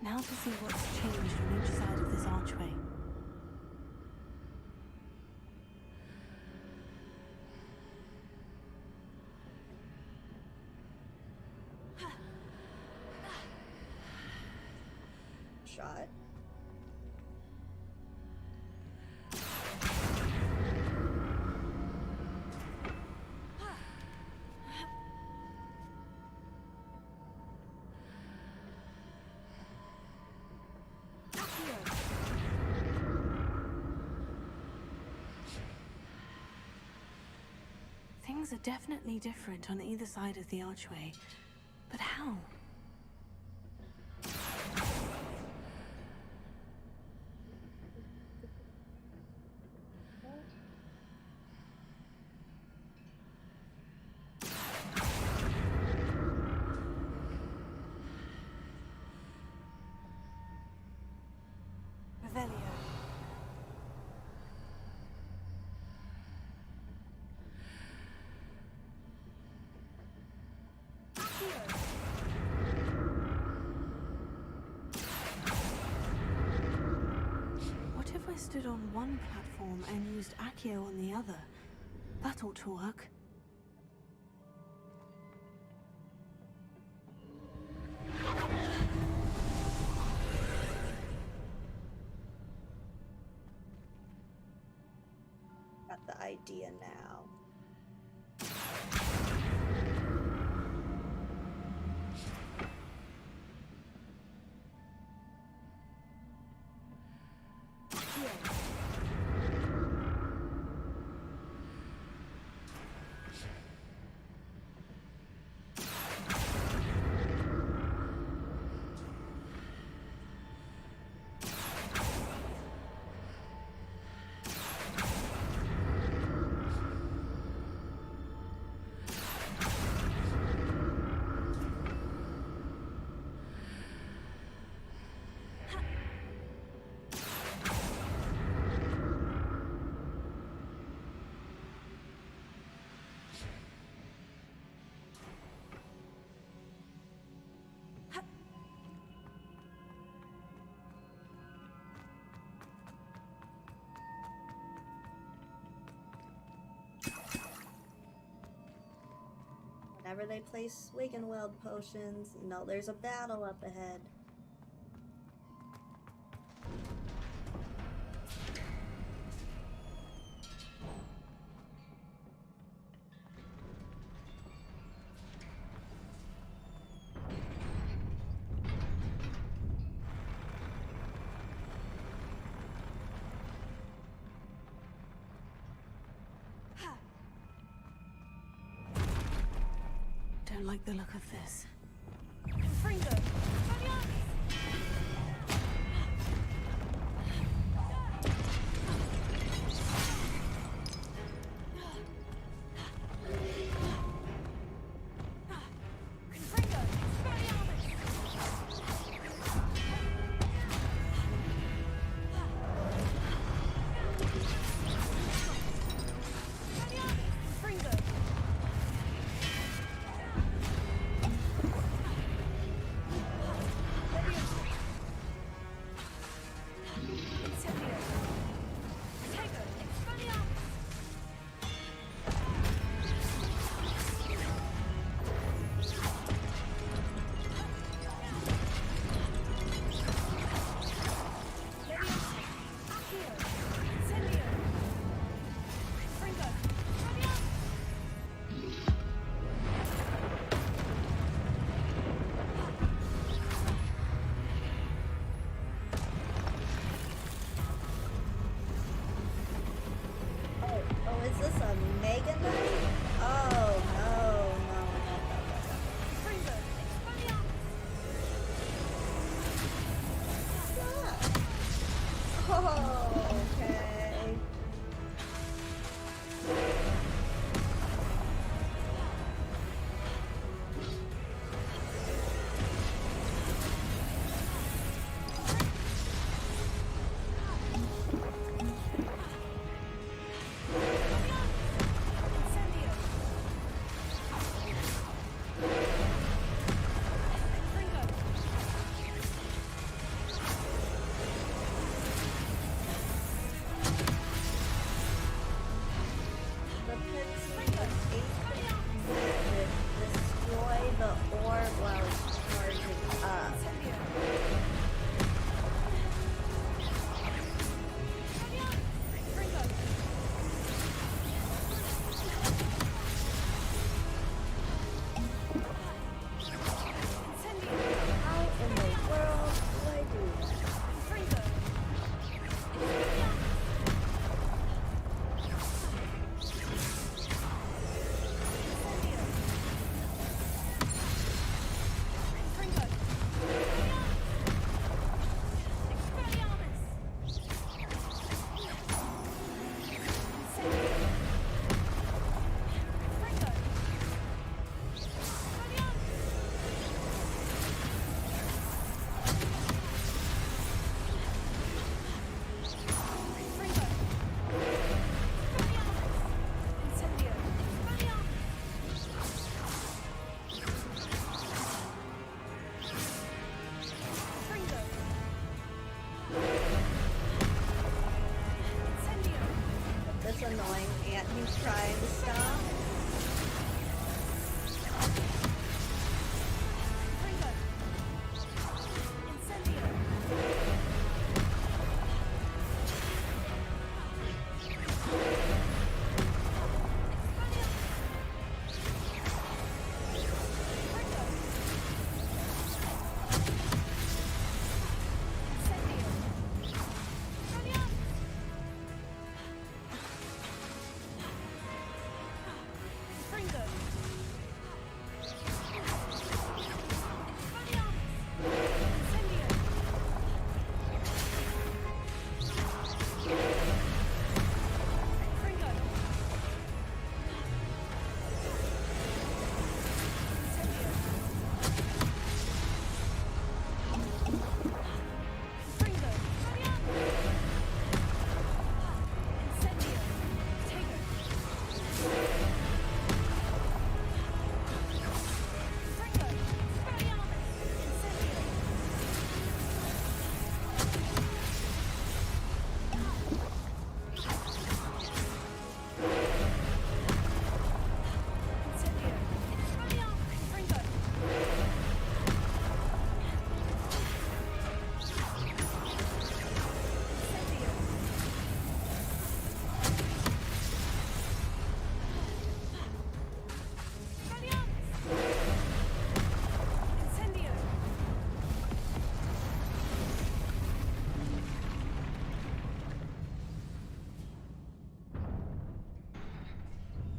D: Now to see what's changed on each side of this archway.
A: Shot.
D: Things are definitely different on either side of the archway. But how? stood on one platform and used Accio on the other. That ought to work.
A: Got the idea now. Whenever they place Wiggenweld potions, you know there's a battle up ahead.
D: Don't like the look of this. Is this a Mega Knight? Oh, no, no, no, no, no. Oh, okay.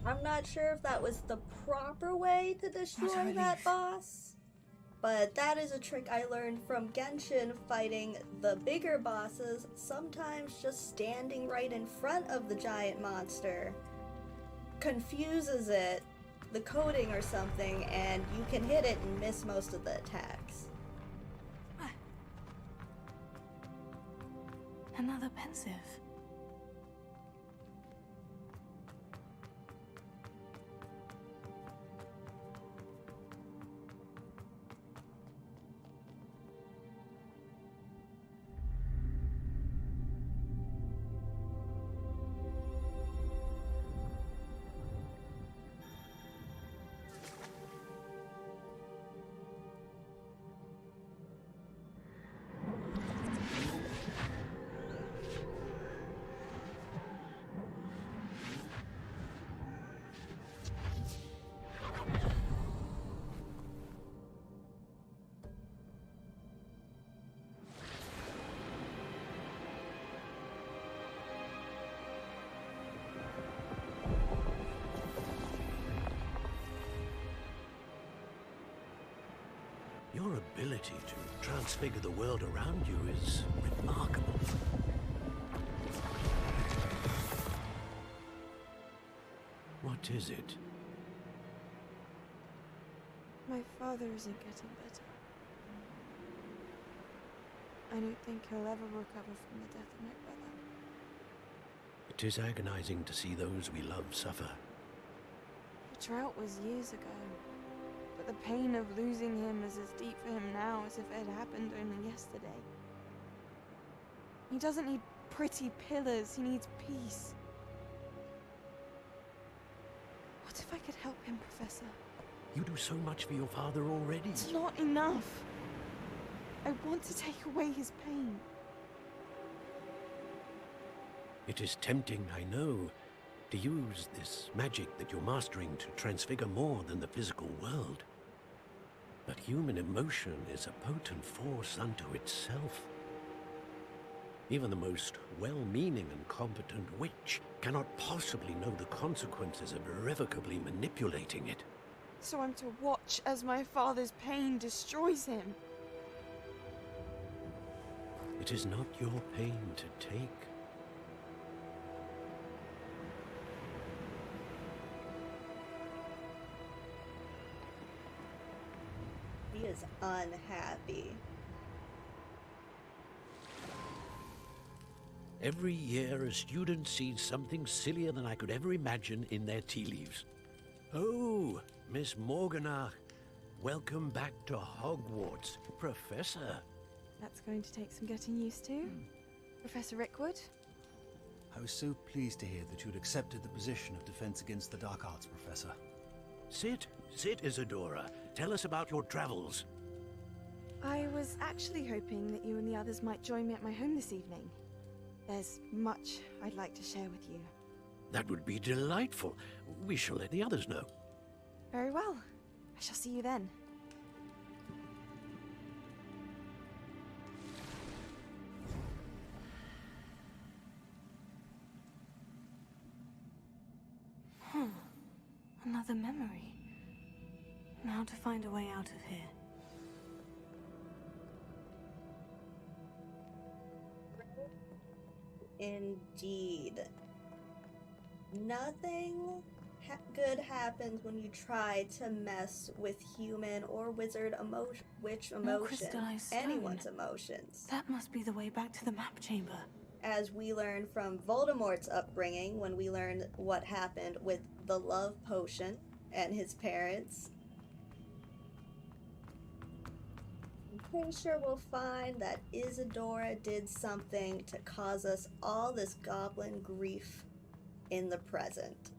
A: I'm not sure if that was the proper way to destroy that boss, but that is a trick I learned from Genshin fighting the bigger bosses. Sometimes just standing right in front of the giant monster confuses it, the coding or something, and you can hit it and miss most of the attacks.
D: Another pensive.
E: Your ability to transfigure the world around you is remarkable. What is it?
D: My father isn't getting better. I don't think he'll ever recover from the death of my brother.
E: It is agonizing to see those we love suffer.
D: The drought was years ago, but the pain of losing him is as deep for him now as if it had happened only yesterday. He doesn't need pretty pillars, he needs peace. What if I could help him, Professor?
E: You do so much for your father already.
D: It's not enough. I want to take away his pain.
E: It is tempting, I know, to use this magic that you're mastering to transfigure more than the physical world. But human emotion is a potent force unto itself. Even the most well-meaning and competent witch cannot possibly know the consequences of irrevocably manipulating it.
D: So I'm to watch as my father's pain destroys him.
E: It is not your pain to take.
A: He is unhappy.
E: Every year, a student sees something sillier than I could ever imagine in their tea leaves. Oh, Miss Morganach, welcome back to Hogwarts, Professor.
D: That's going to take some getting used to. Professor Rickwood?
I: I was so pleased to hear that you'd accepted the position of Defense Against the Dark Arts, Professor.
E: Sit, Isadora. Tell us about your travels.
D: I was actually hoping that you and the others might join me at my home this evening. There's much I'd like to share with you.
E: That would be delightful. We shall let the others know.
D: Very well. I shall see you then. Another memory. Now to find a way out of here.
A: Indeed. Nothing good happens when you try to mess with human or wizard
D: crystallized stone.
A: Anyone's emotions.
D: That must be the way back to the map chamber.
A: As we learned from Voldemort's upbringing, when we learned what happened with the love potion and his parents. I'm pretty sure we'll find that Isadora did something to cause us all this goblin grief in the present.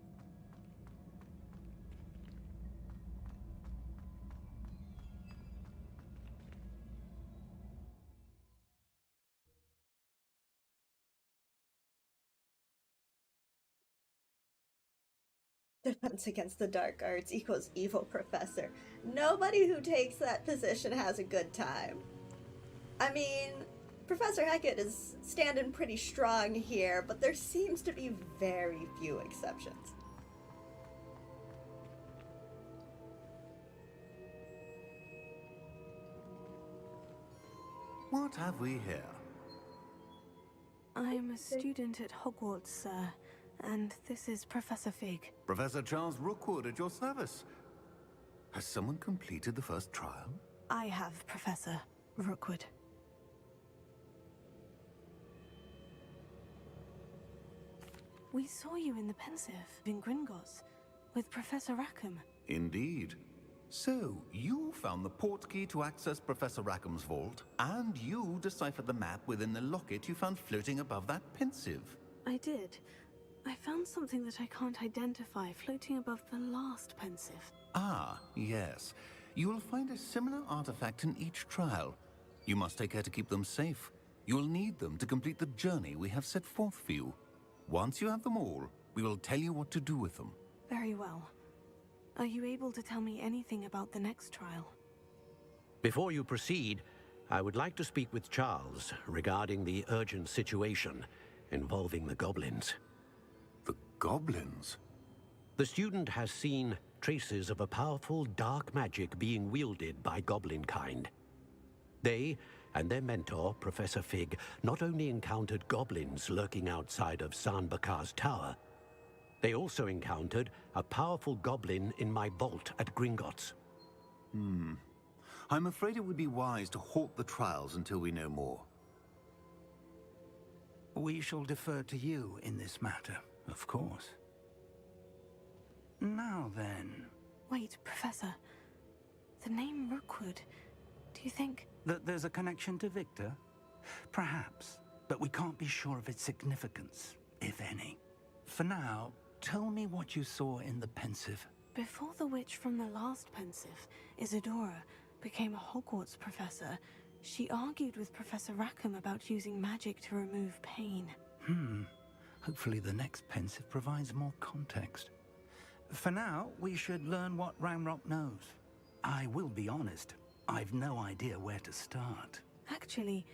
A: Defense against the dark arts equals evil professor. Nobody who takes that position has a good time. I mean, Professor Hecat is standing pretty strong here, but there seems to be very few exceptions.
J: What have we here?
D: I'm a student at Hogwarts, sir, and this is Professor Fig.
J: Professor Charles Rookwood at your service. Has someone completed the first trial?
D: I have, Professor Rookwood. We saw you in the Pensive in Gringotts with Professor Rackham.
J: Indeed. So, you found the portkey to access Professor Rackham's vault, and you deciphered the map within the locket you found floating above that Pensive.
D: I did. I found something that I can't identify floating above the last Pensive.
J: Ah, yes. You will find a similar artifact in each trial. You must take care to keep them safe. You will need them to complete the journey we have set forth for you. Once you have them all, we will tell you what to do with them.
D: Very well. Are you able to tell me anything about the next trial?
E: Before you proceed, I would like to speak with Charles regarding the urgent situation involving the goblins.
J: The goblins?
E: The student has seen traces of a powerful dark magic being wielded by goblin kind. They and their mentor, Professor Fig, not only encountered goblins lurking outside of San Bakar's tower, they also encountered a powerful goblin in my vault at Gringotts.
J: I'm afraid it would be wise to halt the trials until we know more.
F: We shall defer to you in this matter, of course. Now then...
D: Wait, Professor. The name Rookwood. Do you think...
F: That there's a connection to Victor? Perhaps, but we can't be sure of its significance, if any. For now, tell me what you saw in the Pensive.
D: Before the witch from the last Pensive, Isadora, became a Hogwarts professor, she argued with Professor Rackham about using magic to remove pain.
F: Hopefully the next Pensive provides more context. For now, we should learn what Ramrock knows. I will be honest, I've no idea where to start.
D: Actually,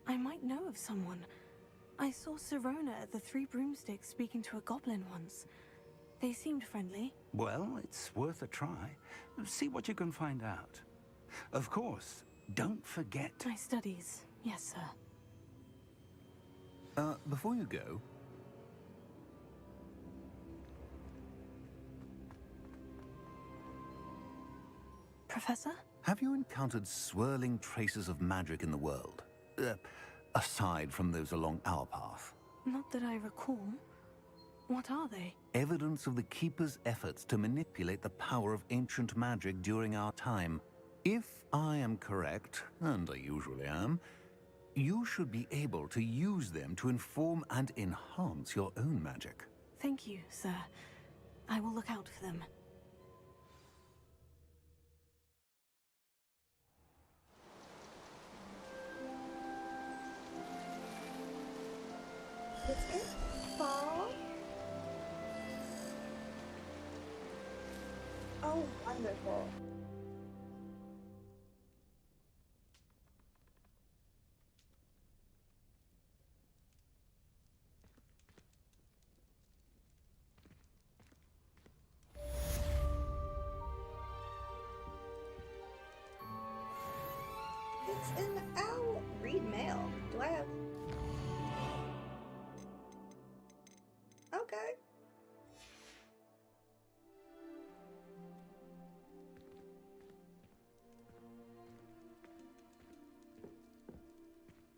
D: I might know of someone. I saw Sirona at the Three Broomsticks speaking to a goblin once. They seemed friendly.
F: Well, it's worth a try. See what you can find out. Of course, don't forget...
D: My studies, yes, sir.
J: Before you go...
D: Professor?
J: Have you encountered swirling traces of magic in the world? Aside from those along our path?
D: Not that I recall. What are they?
J: Evidence of the Keeper's efforts to manipulate the power of ancient magic during our time. If I am correct, and I usually am, you should be able to use them to inform and enhance your own magic.
D: Thank you, sir. I will look out for them.
A: Is it fall? Oh, wonderful. It's an owl. Read mail. Do I have... Okay.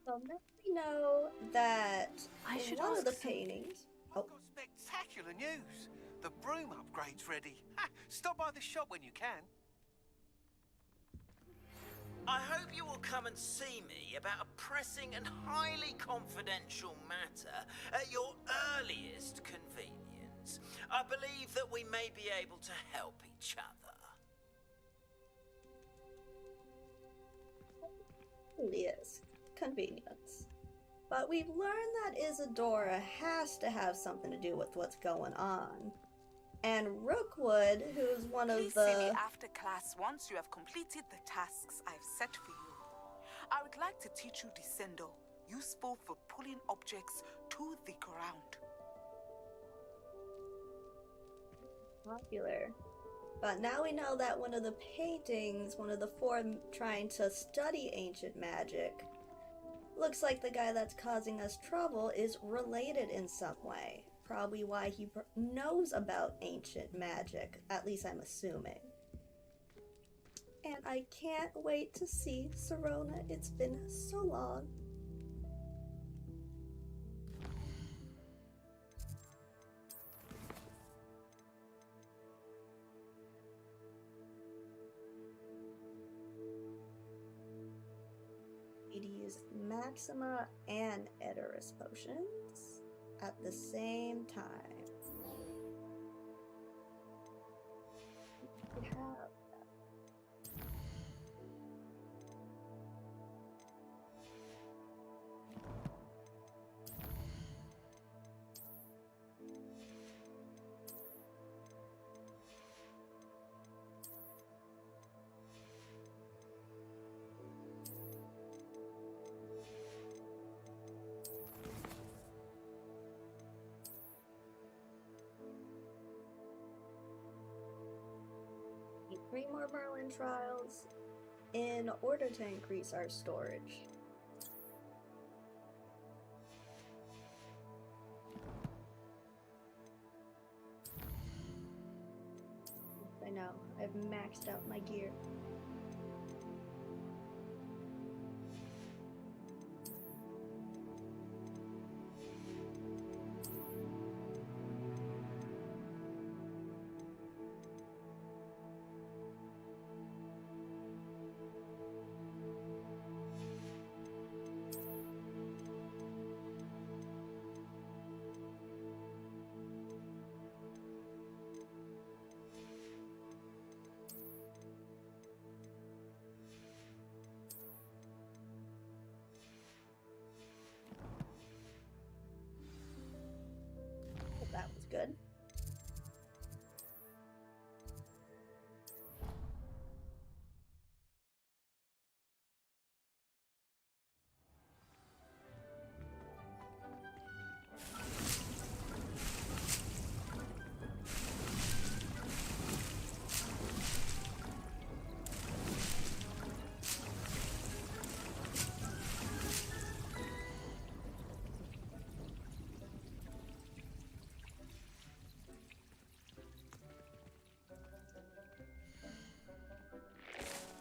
A: So now we know that
D: I should
A: one of
D: ask
A: the
D: some-
A: paintings.
K: I've got spectacular news. The broom upgrade's ready. Ha! Stop by the shop when you can.
L: I hope you will come and see me about a pressing and highly confidential matter at your earliest convenience. I believe that we may be able to help each other.
A: Yes, convenience. But we've learned that Isadora has to have something to do with what's going on. And Rookwood, who's one of
M: Please see me
A: the...
M: after class once you have completed the tasks I've set for you. I would like to teach you Descendo, useful for pulling objects to the ground.
A: Popular. But now we know that one of the paintings, one of the four trying to study ancient magic, Looks like the guy that's causing us trouble is related in some way. Probably why he knows about ancient magic, at least I'm assuming. And I can't wait to see Sirona. It's been so long. Need to use Maxima and Edoras potions at the same time. We have need 3 more Merlin trials in order to increase our storage. I know, I've maxed out my gear. That was good.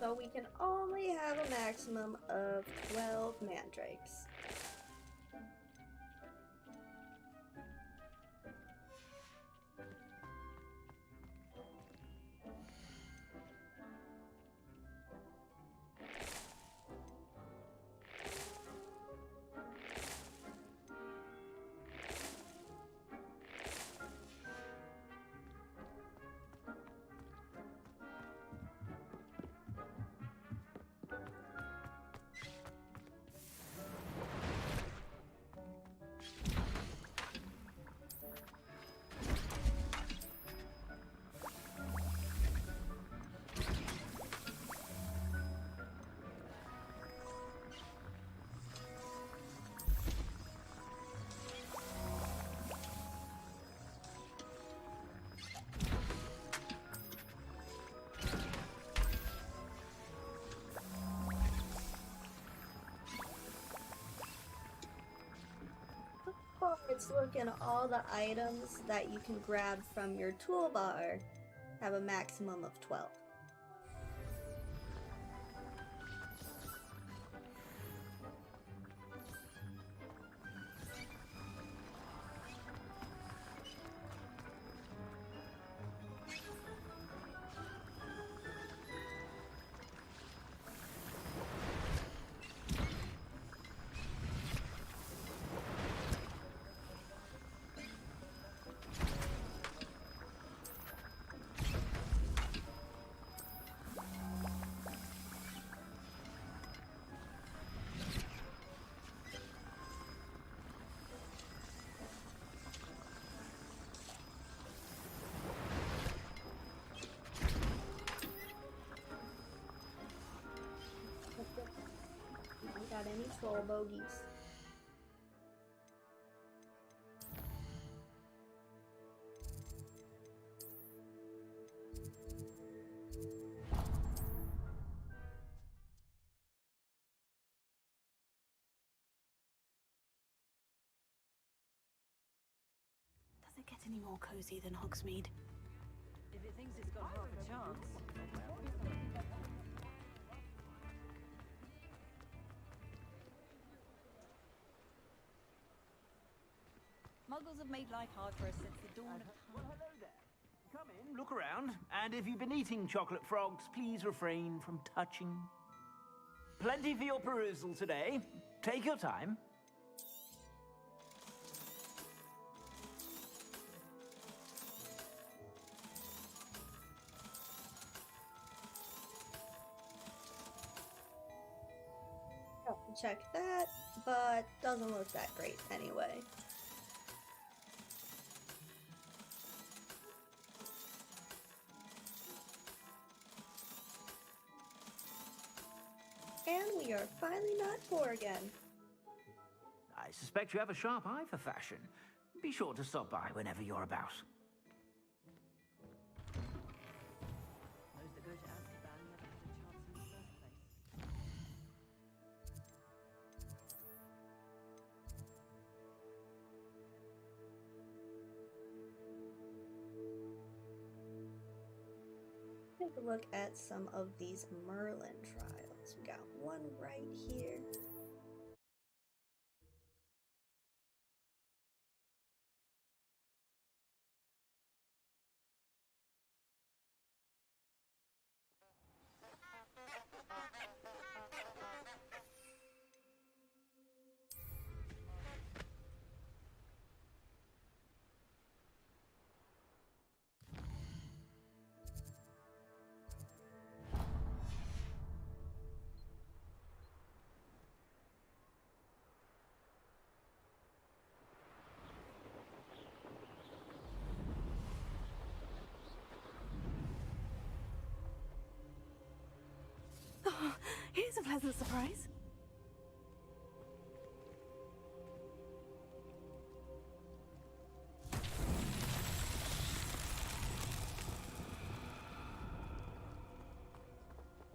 A: So we can only have a maximum of 12 mandrakes. It's looking at all the items that you can grab from your toolbar have a maximum of 12. Got any troll bogeys?
D: any more cozy than Hogsmeade.
C: If it thinks it's got half a chance.
B: Muggles have made life hard for us since the dawn of time.
L: Well, hello there. Come in, look around, and if you've been eating chocolate frogs, please refrain from touching. Plenty for your perusal today. Take your time.
A: Check that, but doesn't look that great anyway. And we are finally not poor again.
L: I suspect you have a sharp eye for fashion. Be sure to stop by whenever you're about.
C: Those that go to Azkaban never had a chance in the first place.
A: Take a look at some of these Merlin trials. We got one right here.
D: Oh, here's a pleasant surprise.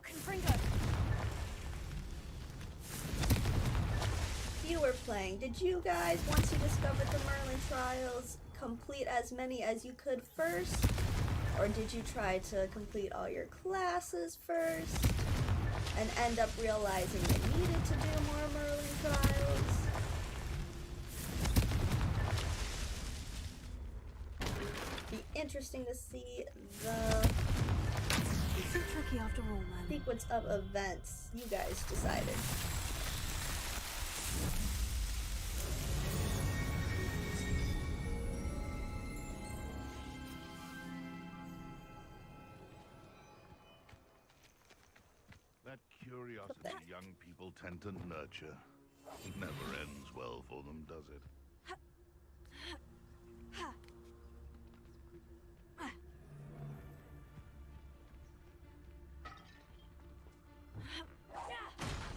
B: Confringo!
A: You were playing. Did you guys, once you discovered the Merlin trials, complete as many as you could first? Or did you try to complete all your classes first? And end up realizing you needed to do more Merlin trials? Be interesting to see the
D: It's so tricky after all, man.
A: sequence of events you guys decided.
H: That curiosity young people tend to nurture never ends well for them, does it?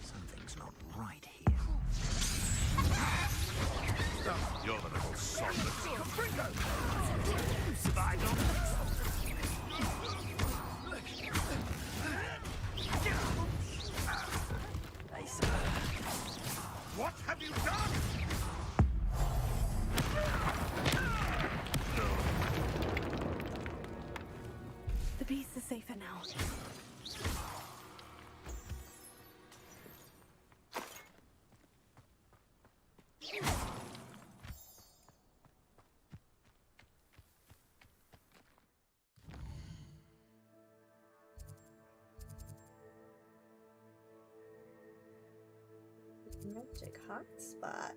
L: Something's not right here.
H: You're the little son that...
L: Survived on
H: What have you done?
D: The beasts are safer now.
A: Magic hotspot.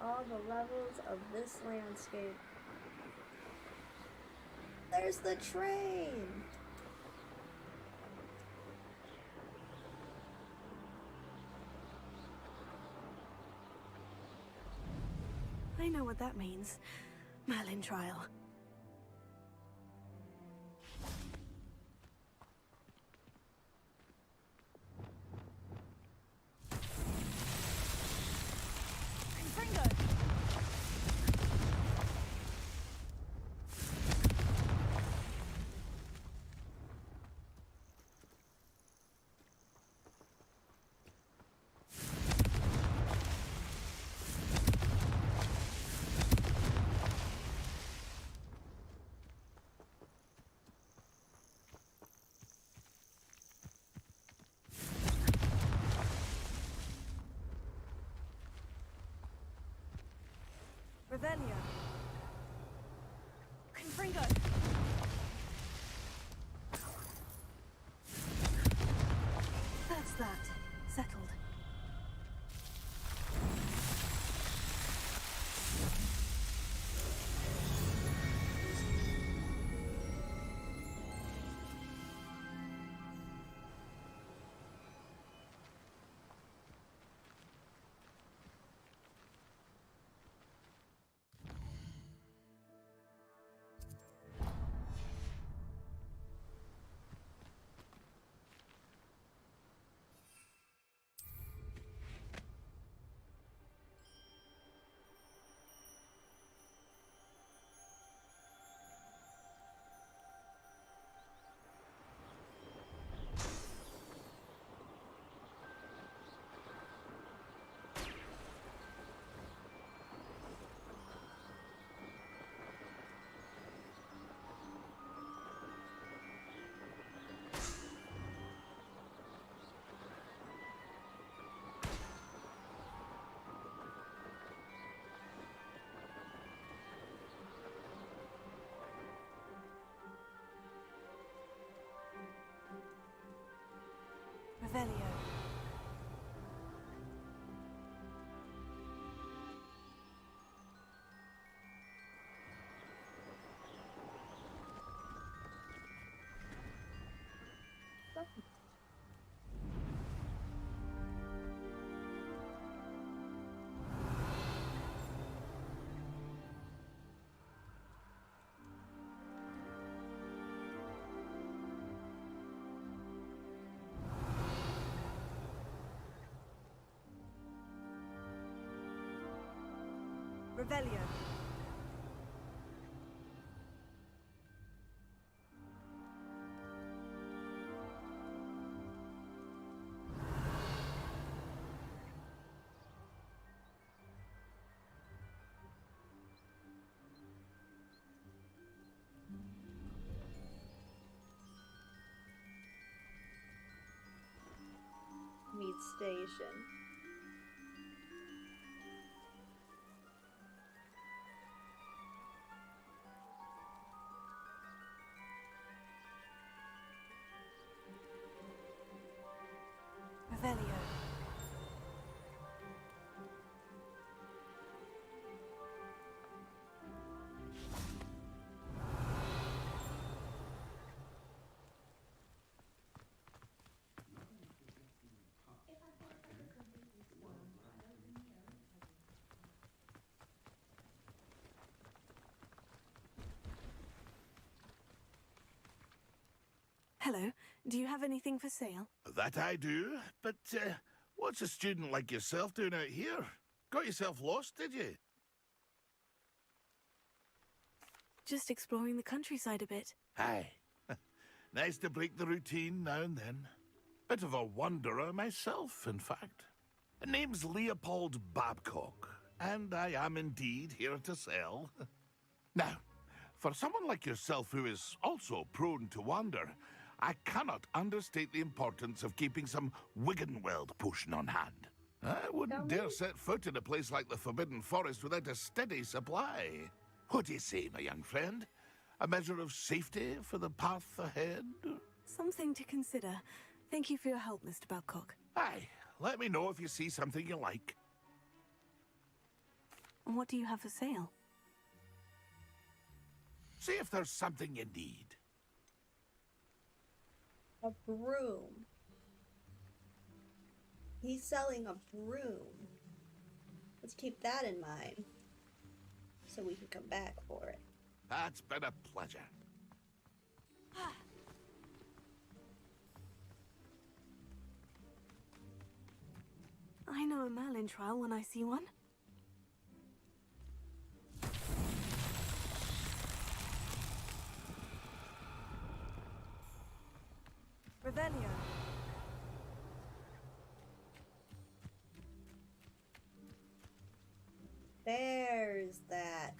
A: All the levels of this landscape. There's the train!
D: I know what that means. Merlin trial.
C: Revelio. Confringo.
D: That's that. Settled. Revelio.
C: Revelio.
A: Meat station.
D: Revelio. Hello. Do you have anything for sale?
H: That I do, but what's a student like yourself doing out here? Got yourself lost, did you?
D: Just exploring the countryside a bit.
H: Aye. Nice to break the routine now and then. Bit of a wanderer myself, in fact. Name's Leopold Babcock, and I am indeed here to sell. Now, for someone like yourself who is also prone to wander, I cannot understate the importance of keeping some Wiggenweld potion on hand. I wouldn't dare set foot in a place like the Forbidden Forest without a steady supply. What do you say, my young friend? A measure of safety for the path ahead?
D: Something to consider. Thank you for your help, Mr. Babcock.
H: Aye, let me know if you see something you like.
D: And what do you have for sale?
H: See if there's something you need.
A: A broom. He's selling a broom. Let's keep that in mind. so we can come back for it.
H: That's been a pleasure.
D: I know a Merlin trial when I see one. Revelio.
A: There's that.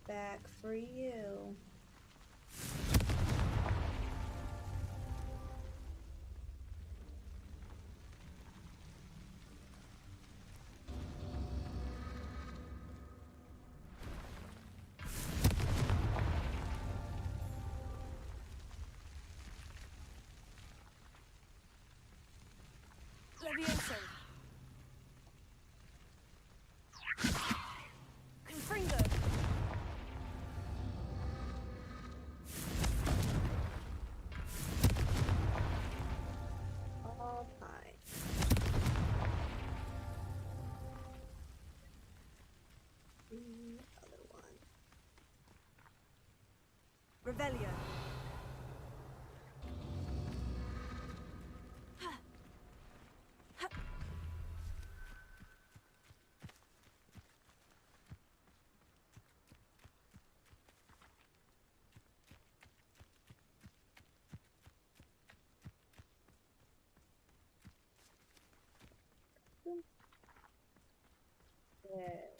A: Back for you.
D: Levioso. Confringo.
A: All fine. The other one.
D: Revelio.
A: There.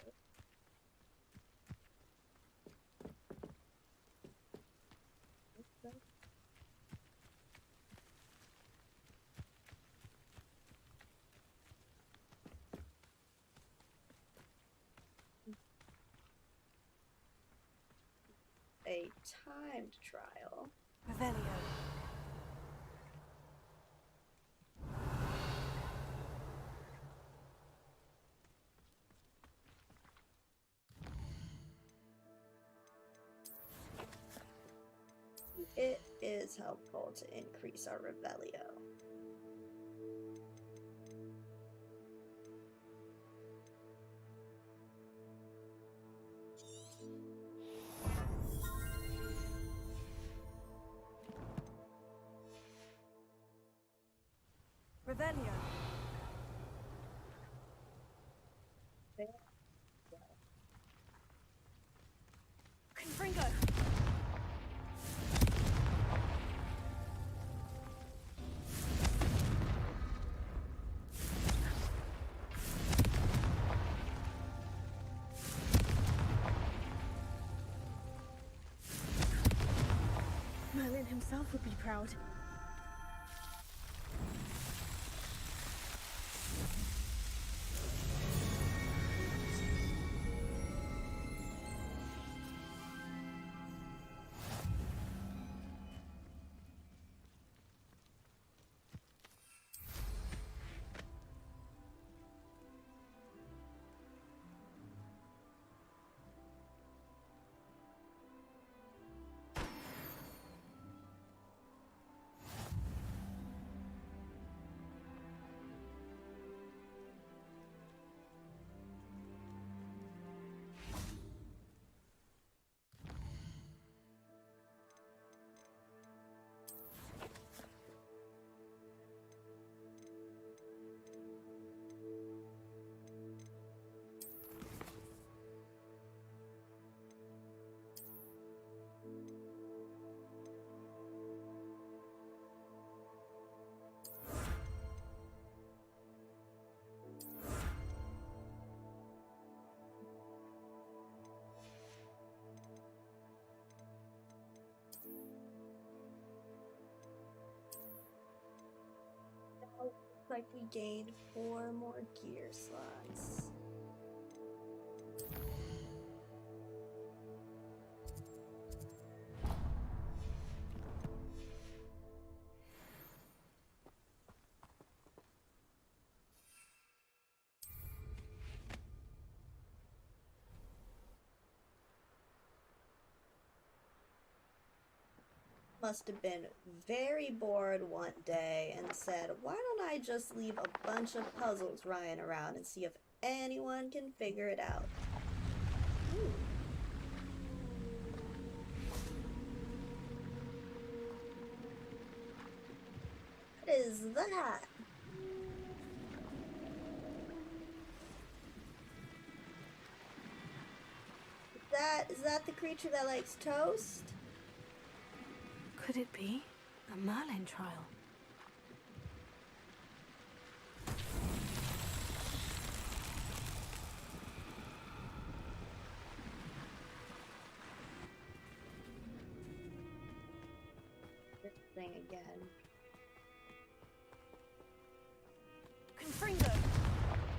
A: A timed trial.
D: Revelio.
A: It is helpful to increase our Revelio.
D: Revelio.
A: There.
D: Confringo. Merlin himself would be proud.
A: Looks like we gained 4 more gear slots. Must have been very bored one day and said, why don't I just leave a bunch of puzzles lying around and see if anyone can figure it out. Ooh. What is that? Is that the creature that likes toast?
D: Could it be a Merlin trial?
A: This thing again.
C: Confringo!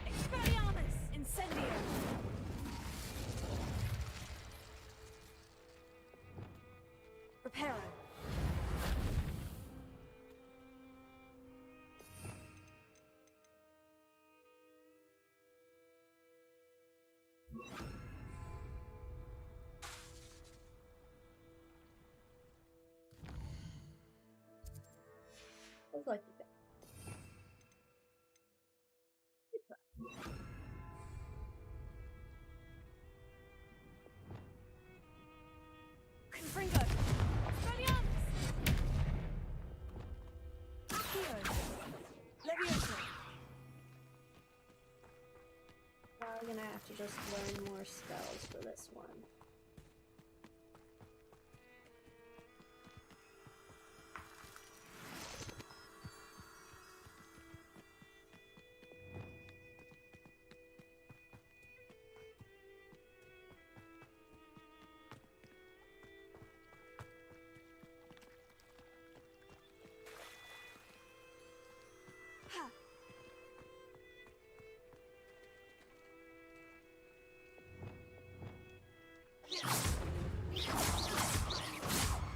C: Expelliarmus! Incendio! Reparo!
A: Looks like you got.
C: Confringo! Expelliarmus! Accio! Levioso!
A: Probably gonna have to just learn more spells for this one.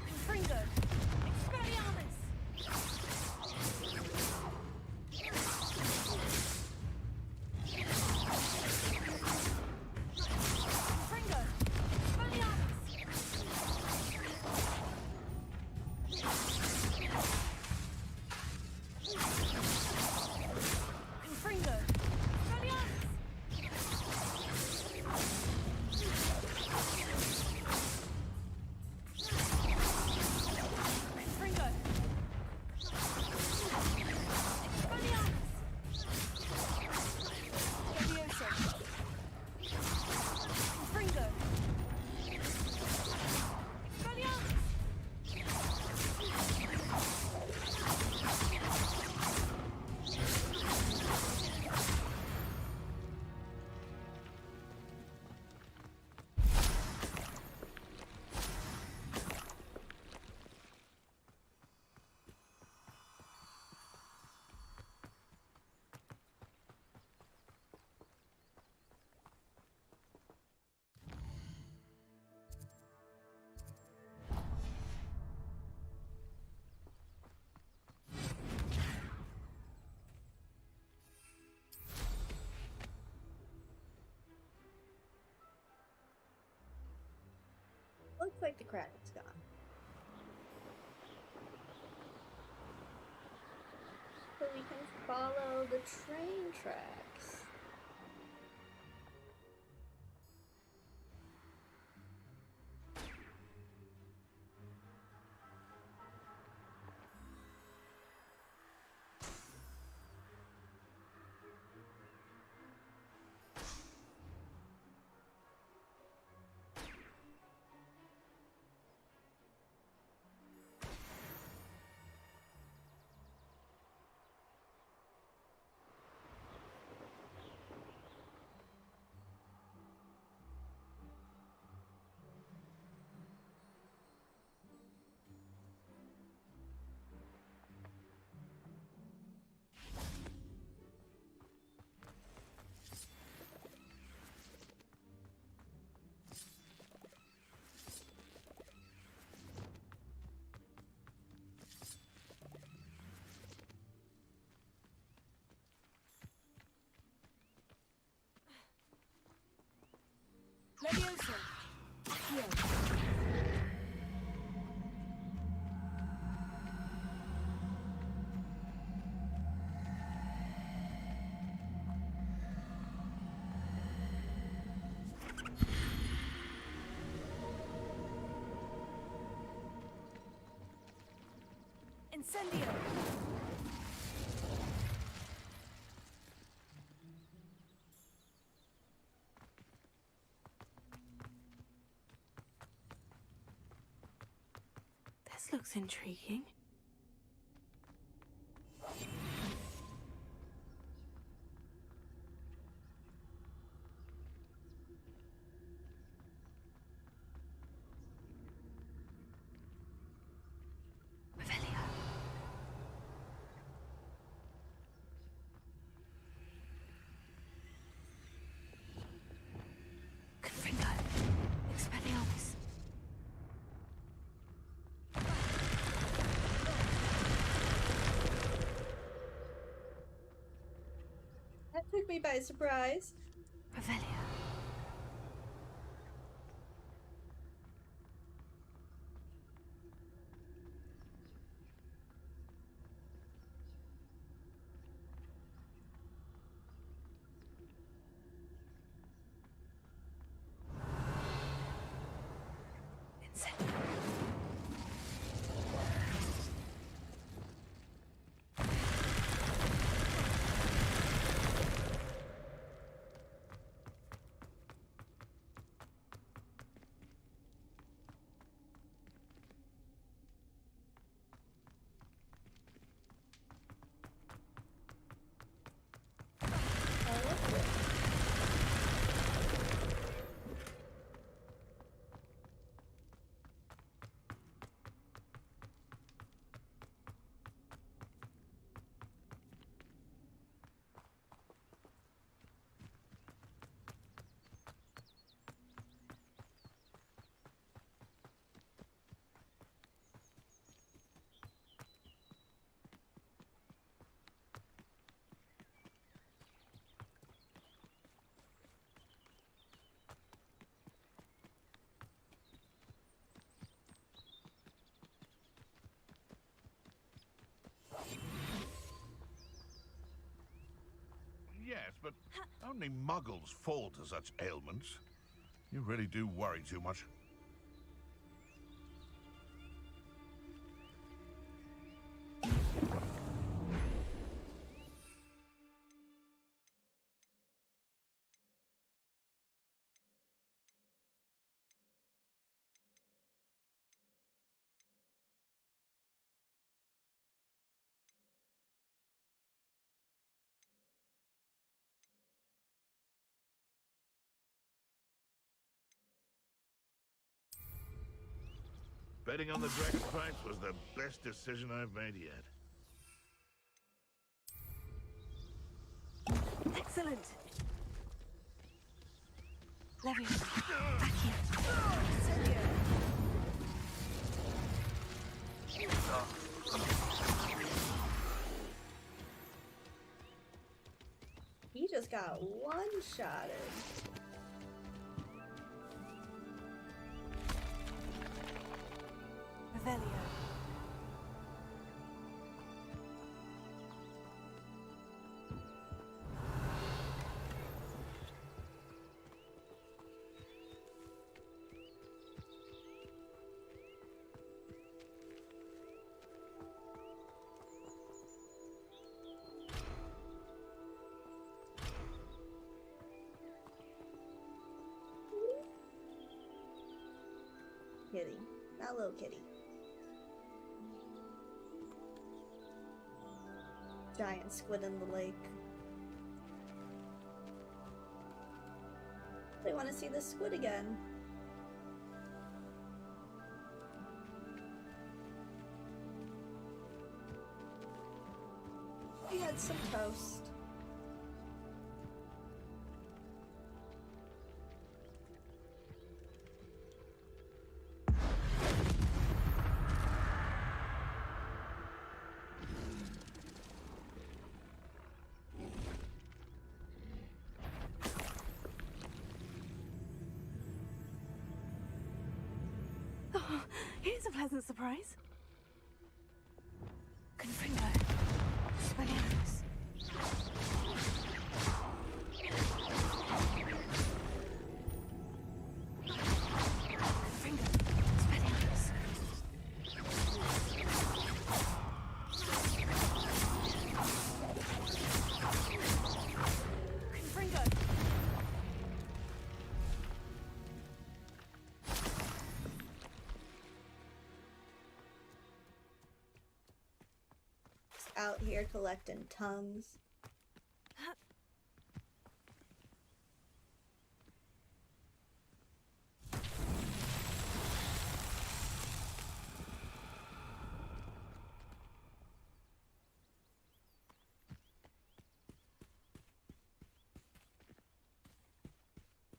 C: Confringo! Expelliarmus! Confringo! Expelliarmus! Confringo! Looks like the Kraken's gone. So we can follow the train tracks. Levioso! Accio!
D: Incendio! This looks intriguing.
A: That took me by surprise.
D: Revelio.
H: Yes, but only muggles fall to such ailments. You really do worry too much. Betting on the dragon fights was the best decision I've made yet.
D: Excellent! Levio, back here.
A: He just got one-shotted.
D: Revelio.
A: Kitty. That little kitty. Giant squid in the lake. They want to see the squid again. We had some toast.
D: Oh, here's a pleasant surprise. Confringo. Spelliarmus. Confringo. Spelliarmus.
A: out here collecting tongues.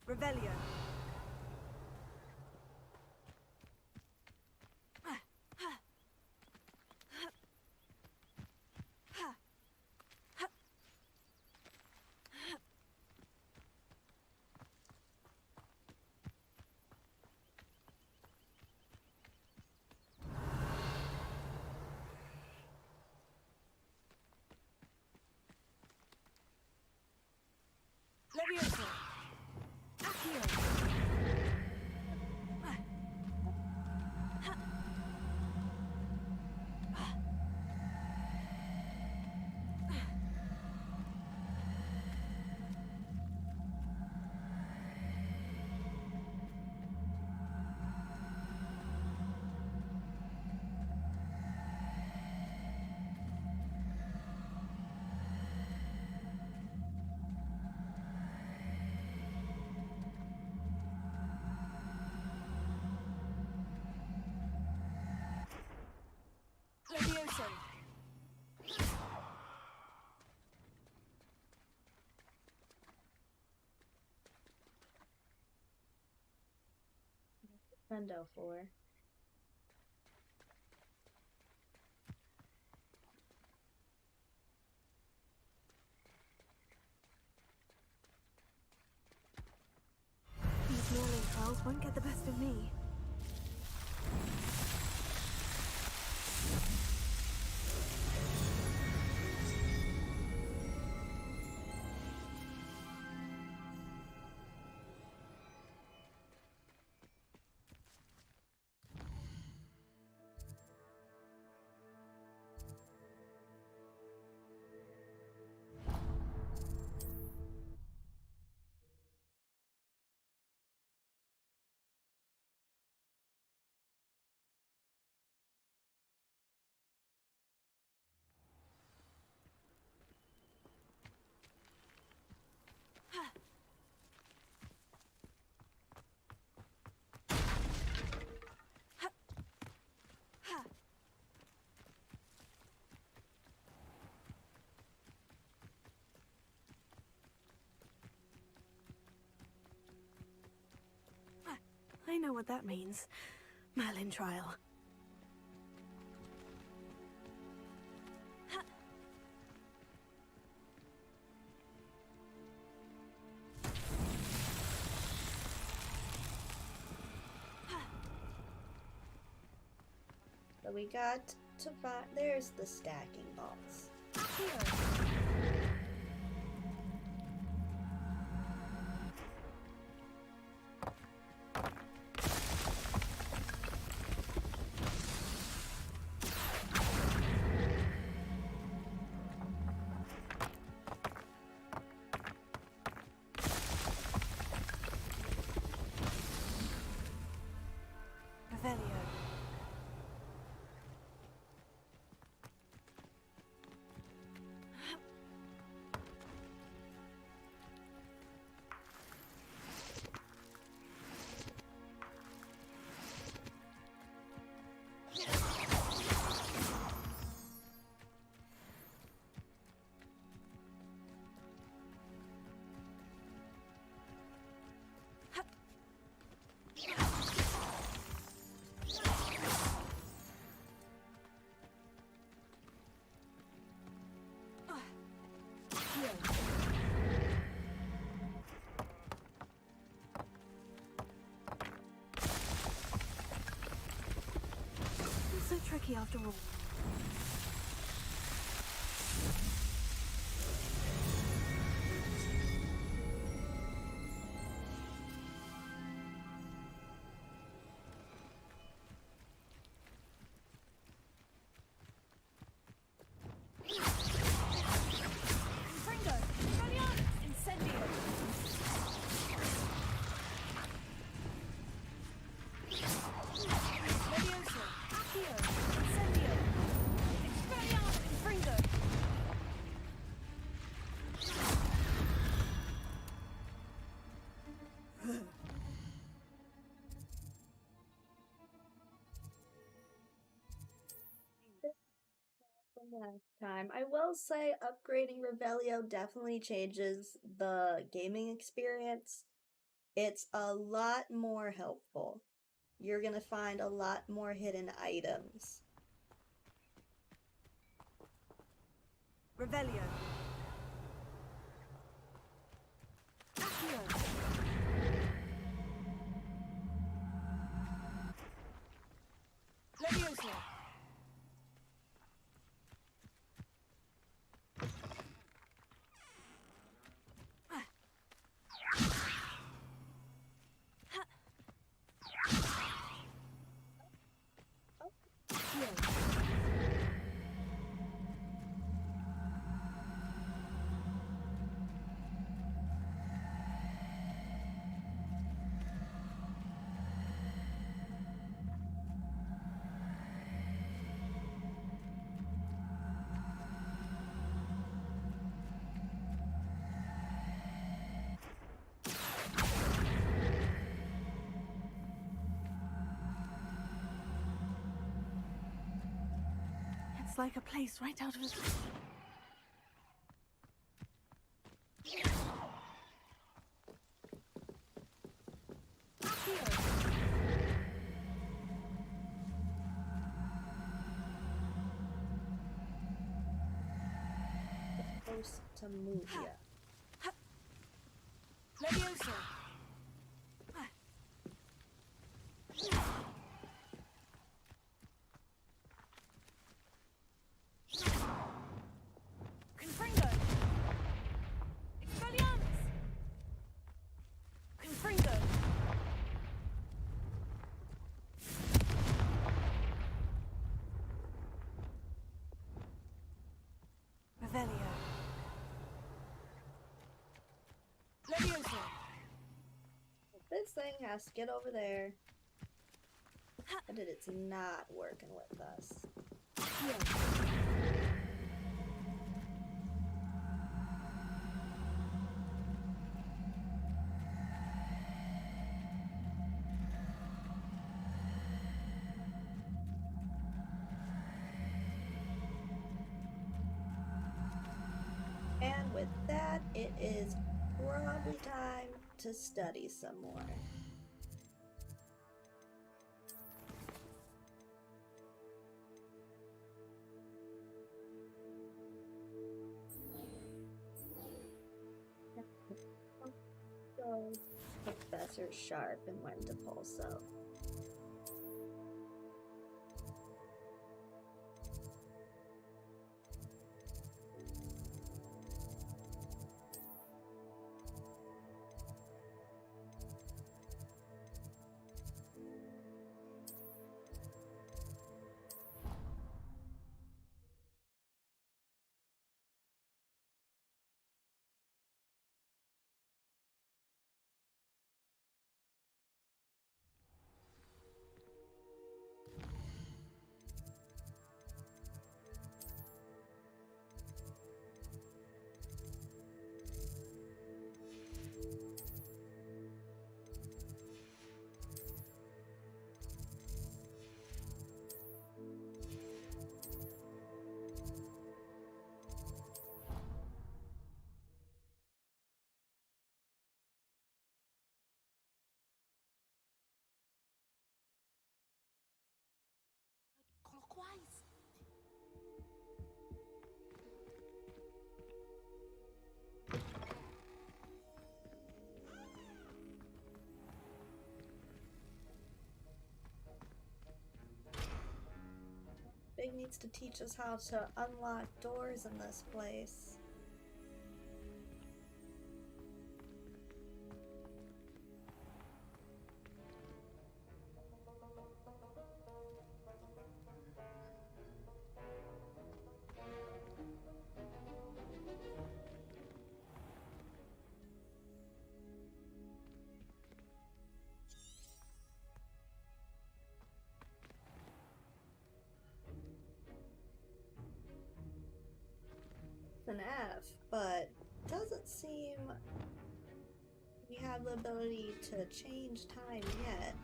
D: Revelio. Levioso. Accio. Levioso.
A: Friendo for.
D: These morning trials won't get the best of me. I know what that means. Merlin trial.
A: So we got to buy. There's the stacking box.
D: Here. Revelio. So tricky after all. Levioso. Accio. Incendio.
A: last time. I will say upgrading Revelio definitely changes the gaming experience. It's a lot more helpful. You're gonna find a lot more hidden items.
C: Revelio. Accio. Levioso.
D: It's like a place right out of a...
A: Supposed to move ya.
C: Levioso. Confringo. Expelliarmus. Confringo.
D: Revelio.
C: Levioso.
A: This thing has to get over there. And it's not working with us. And with that, it is probably time to study some more. So, Professor Sharp and when to pull so.
M: Clockwise.
A: Big needs to teach us how to unlock doors in this place. An F, but doesn't seem we have the ability to change time yet.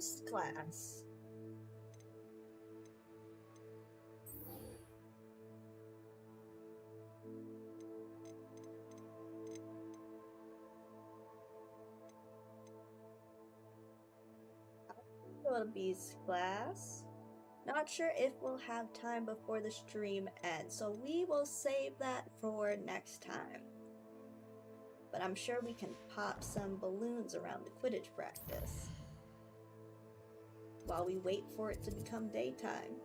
A: Beast class. Go to Beast class. Not sure if we'll have time before the stream ends, so we will save that for next time. But I'm sure we can pop some balloons around the Quidditch practice while we wait for it to become daytime.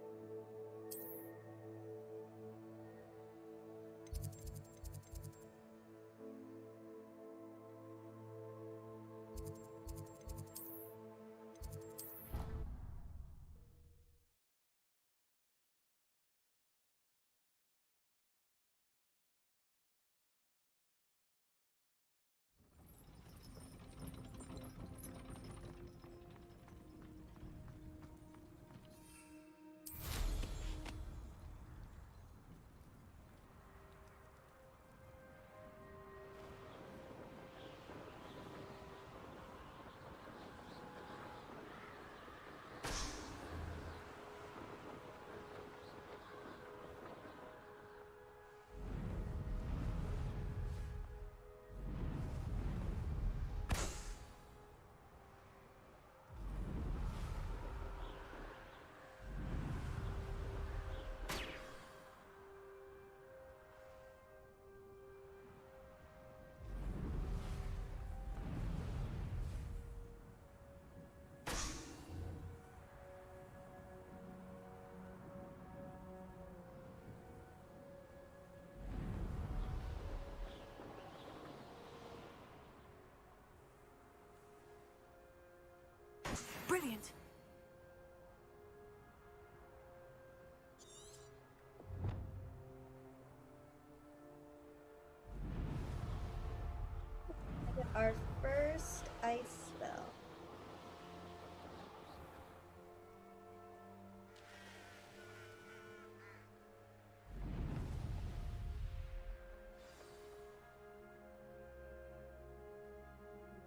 D: Brilliant.
A: Our first ice spell.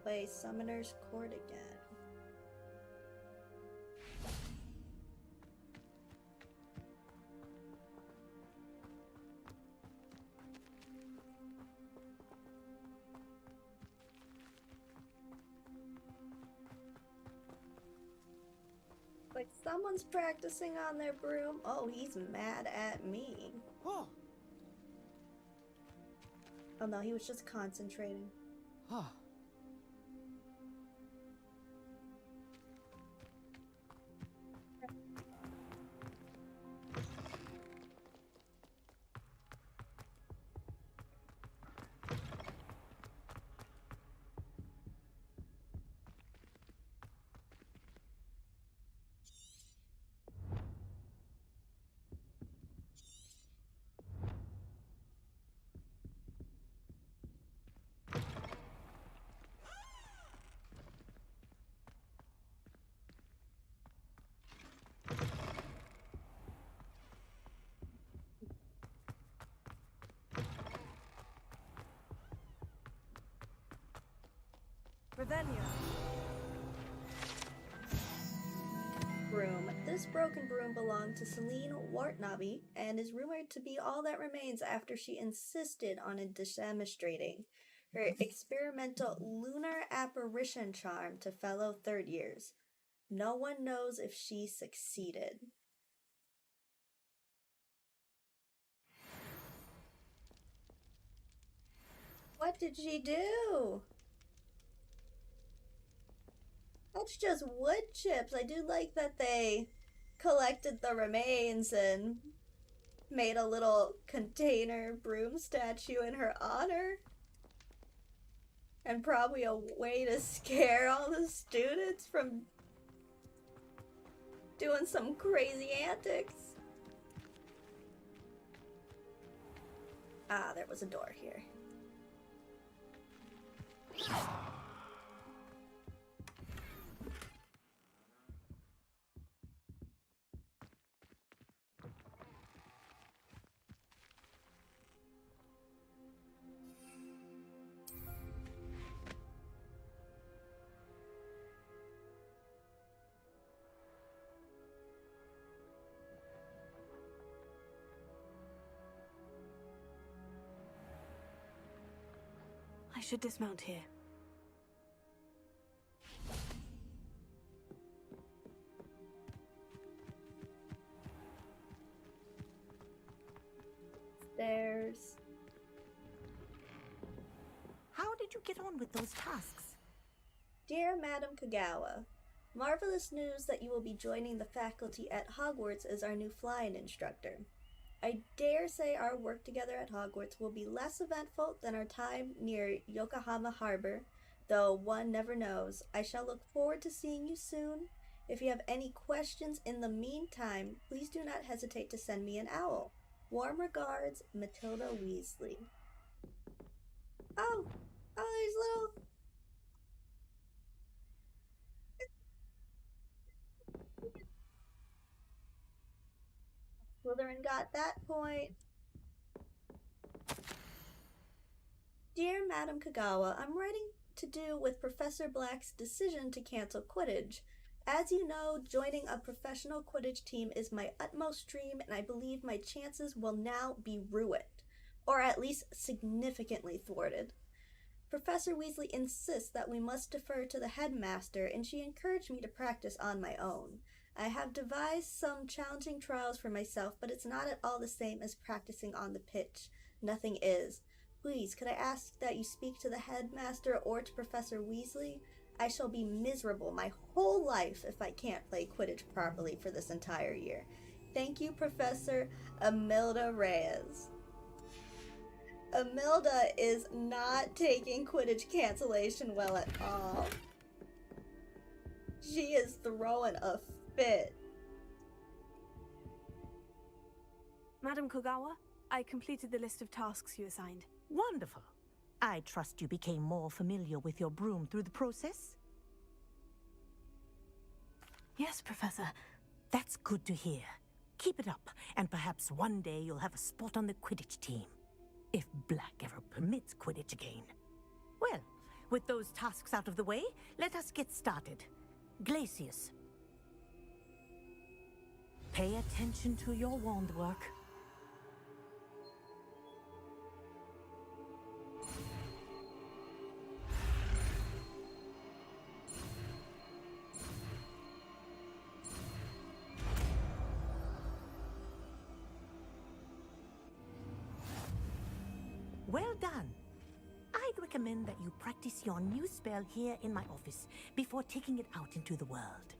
A: Play Summoner's Court again. Like someone's practicing on their broom. Oh, he's mad at me.
K: Oh,
A: Oh no, he was just concentrating.
K: huh.
D: Revelio.
A: Broom. This broken broom belonged to Celine Wartnaby and is rumored to be all that remains after she insisted on demonstrating her experimental lunar apparition charm to fellow third years. No one knows if she succeeded. What did she do? That's just wood chips. I do like that they collected the remains and made a little container broom statue in her honor. And probably a way to scare all the students from doing some crazy antics. Ah, there was a door here.
D: I should dismount here.
A: Stairs.
G: How did you get on with those tasks?
A: Dear Madam Kagawa, marvelous news that you will be joining the faculty at Hogwarts as our new flying instructor. I dare say our work together at Hogwarts will be less eventful than our time near Yokohama Harbor, though one never knows. I shall look forward to seeing you soon. If you have any questions in the meantime, please do not hesitate to send me an owl. Warm regards, Matilda Weasley. Oh, there's little... Slytherin got that point. Dear Madam Kagawa, I'm writing to do with Professor Black's decision to cancel Quidditch. As you know, joining a professional Quidditch team is my utmost dream, and I believe my chances will now be ruined, or at least significantly thwarted. Professor Weasley insists that we must defer to the headmaster, and she encouraged me to practice on my own. I have devised some challenging trials for myself, but it's not at all the same as practicing on the pitch. Nothing is. Please, could I ask that you speak to the headmaster or to Professor Weasley? I shall be miserable my whole life if I can't play Quidditch properly for this entire year. Thank you, Professor Imelda Reyes. Imelda is not taking Quidditch cancellation well at all. She is throwing a fit.
D: Madam Kogawa, I completed the list of tasks you assigned.
G: Wonderful. I trust you became more familiar with your broom through the process?
D: Yes, Professor.
G: That's good to hear. Keep it up, and perhaps one day you'll have a spot on the Quidditch team. If Black ever permits Quidditch again. Well, with those tasks out of the way, let us get started. Glacius. Pay attention to your wand work. Well done. I'd recommend that you practice your new spell here in my office before taking it out into the world.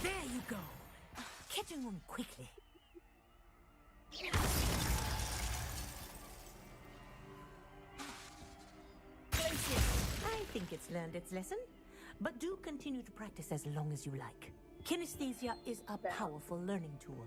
G: There you go. Catching on quickly. I think it's learned its lesson. But do continue to practice as long as you like. Kinesthesia is a powerful learning tool.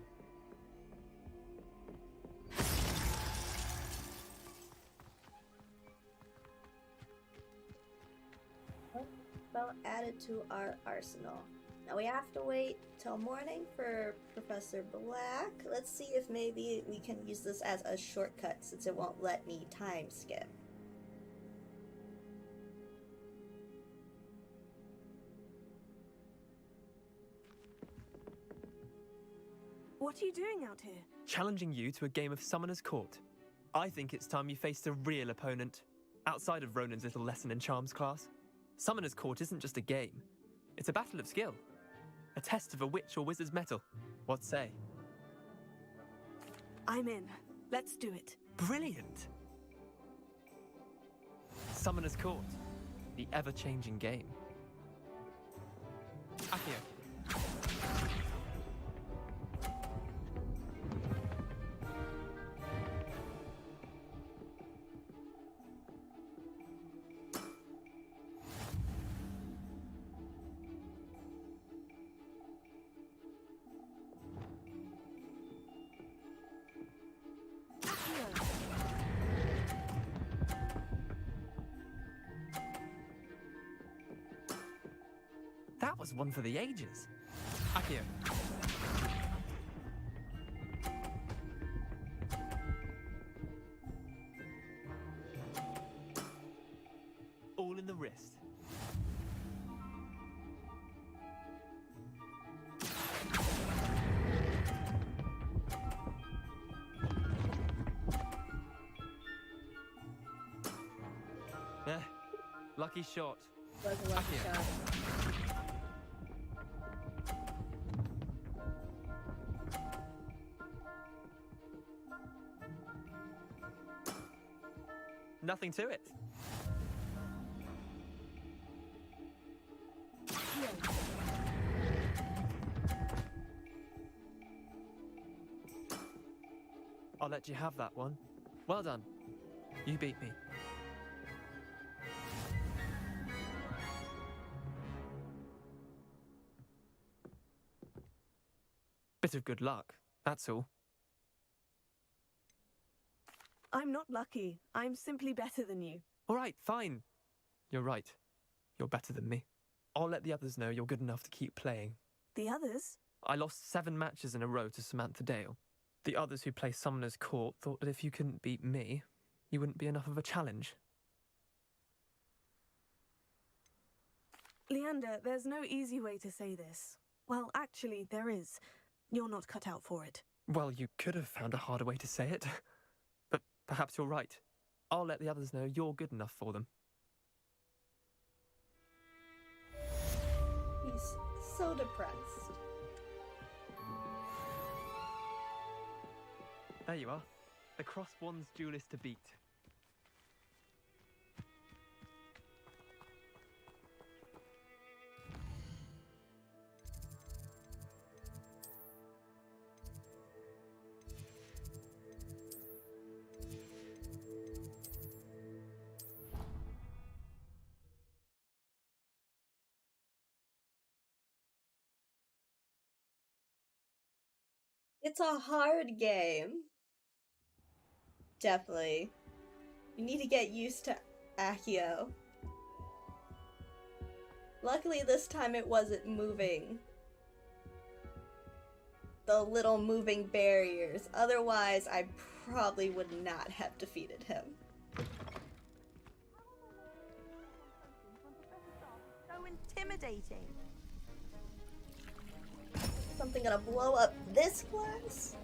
A: Spell added to our arsenal. Now we have to wait till morning for Professor Black. Let's see if maybe we can use this as a shortcut since it won't let me time skip.
D: What are you doing out here?
N: Challenging you to a game of Summoner's Court. I think it's time you faced a real opponent, outside of Ronan's little lesson in Charms class. Summoner's Court isn't just a game. It's a battle of skill. A test of a witch or wizard's mettle. What say?
D: I'm in. Let's do it.
N: Brilliant! Summoner's Court. The ever-changing game. Accio. That was one for the ages. Accio. All in the wrist. lucky shot.
A: Was a lucky
N: Accio.
A: shot.
N: Nothing to it. I'll let you have that one. Well done. You beat me. Bit of good luck, that's all.
D: I'm not lucky. I'm simply better than you.
N: All right, fine. You're right. You're better than me. I'll let the others know you're good enough to keep playing.
D: The others?
N: I lost 7 matches in a row to Samantha Dale. The others who play Summoner's Court thought that if you couldn't beat me, you wouldn't be enough of a challenge.
D: Leander, there's no easy way to say this. Well, actually, there is. You're not cut out for it.
N: Well, you could have found a harder way to say it. But perhaps you're right. I'll let the others know you're good enough for them.
A: He's so depressed.
N: There you are. The Cross Wands duelist to beat.
A: It's a hard game. Definitely. You need to get used to Accio. Luckily this time it wasn't moving. The little moving barriers. Otherwise, I probably would not have defeated him.
O: So intimidating.
A: Something gonna blow up this glass?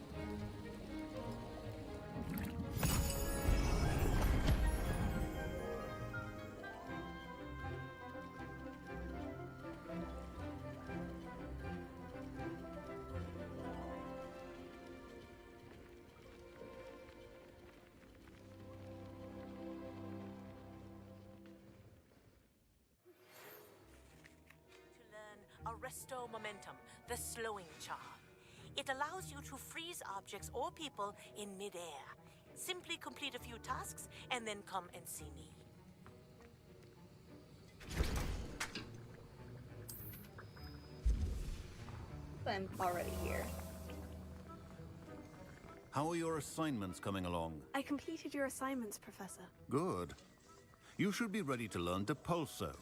G: Arresto Momentum, the slowing charm. It allows you to freeze objects or people in midair. Simply complete a few tasks and then come and see me.
A: I'm already here.
J: How are your assignments coming along?
D: I completed your assignments, Professor.
J: Good. You should be ready to learn Depulso.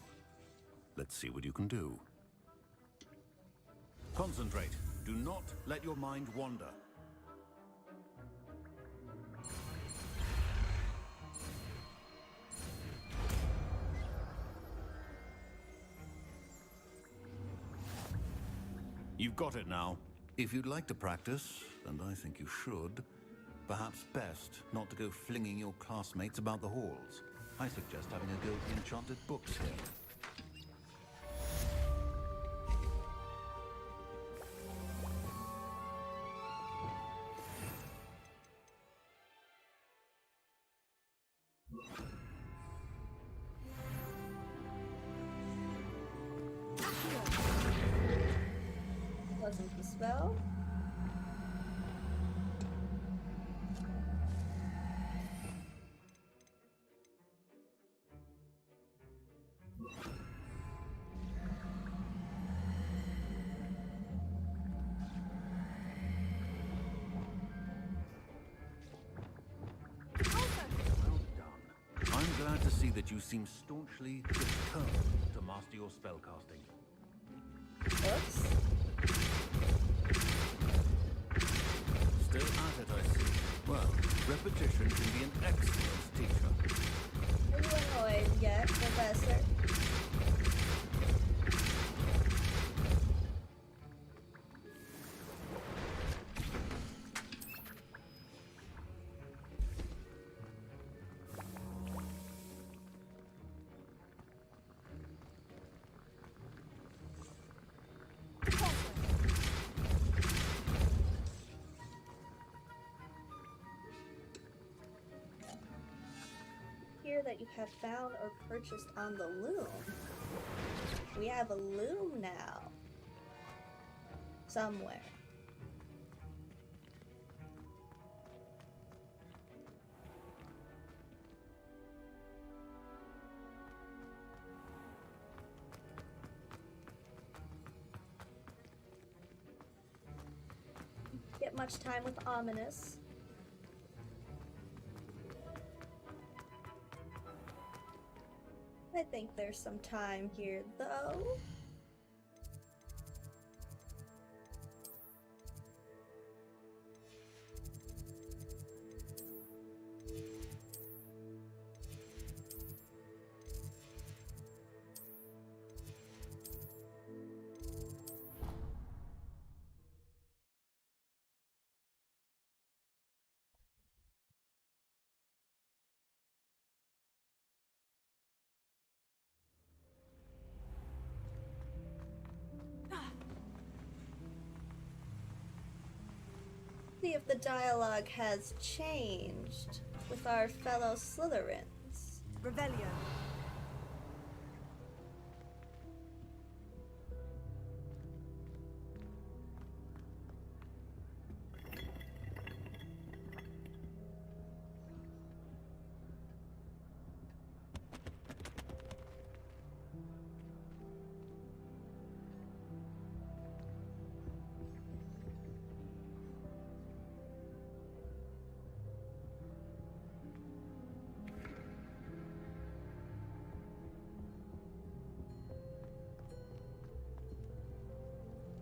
J: Let's see what you can do. Concentrate. Do not let your mind wander. You've got it now. If you'd like to practice, and I think you should, perhaps best not to go flinging your classmates about the halls. I suggest having a go at the enchanted books here.
A: Wasn't the spell?
J: I'm glad to see that you seem staunchly determined to master your spellcasting.
A: Oops.
J: Still at it, I see. Well, repetition can be an excellent teacher.
A: Are you annoyed yet, Professor? Here that you have found or purchased on the loom. We have a loom now. Somewhere. Get much time with Ominous. I think there's some time here, though. See if the dialogue has changed with our fellow Slytherins.
O: Revelio.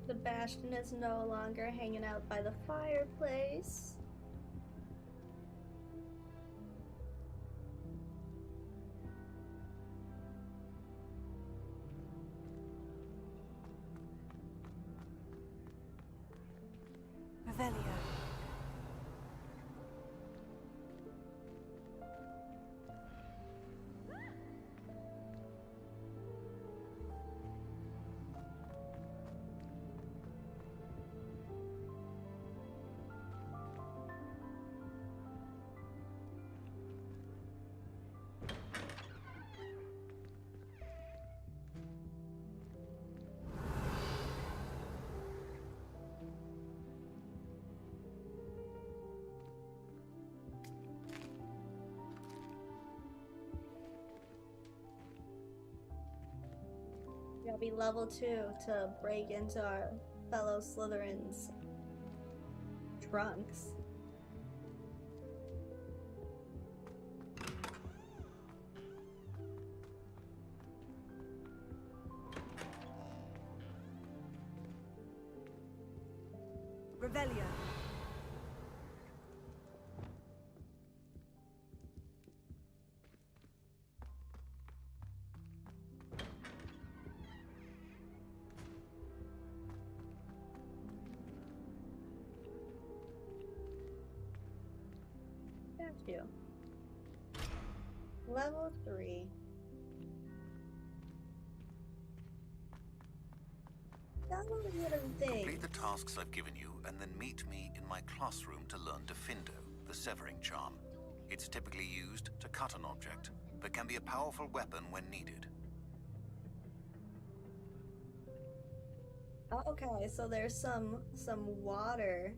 A: Sebastian is no longer hanging out by the fireplace.
D: Revelio.
A: Gotta be level 2 to break into our fellow Slytherins' trunks.
O: Revelio.
A: Got you. Level 3. That was a little thing.
J: Complete the tasks I've given you, and then meet me in my classroom to learn Defindo, the severing charm. It's typically used to cut an object, but can be a powerful weapon when needed.
A: Oh, okay, so there's some water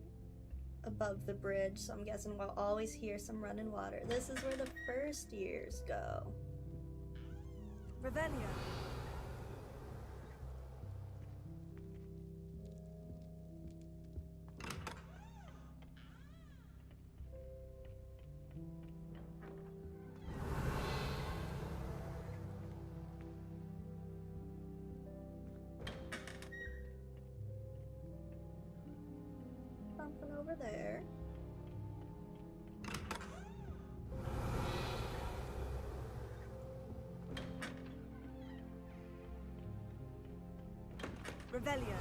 A: above the bridge, so I'm guessing we'll always hear some running water. This is where the first years go.
O: Revelio.
A: Something over there.
O: Revelio.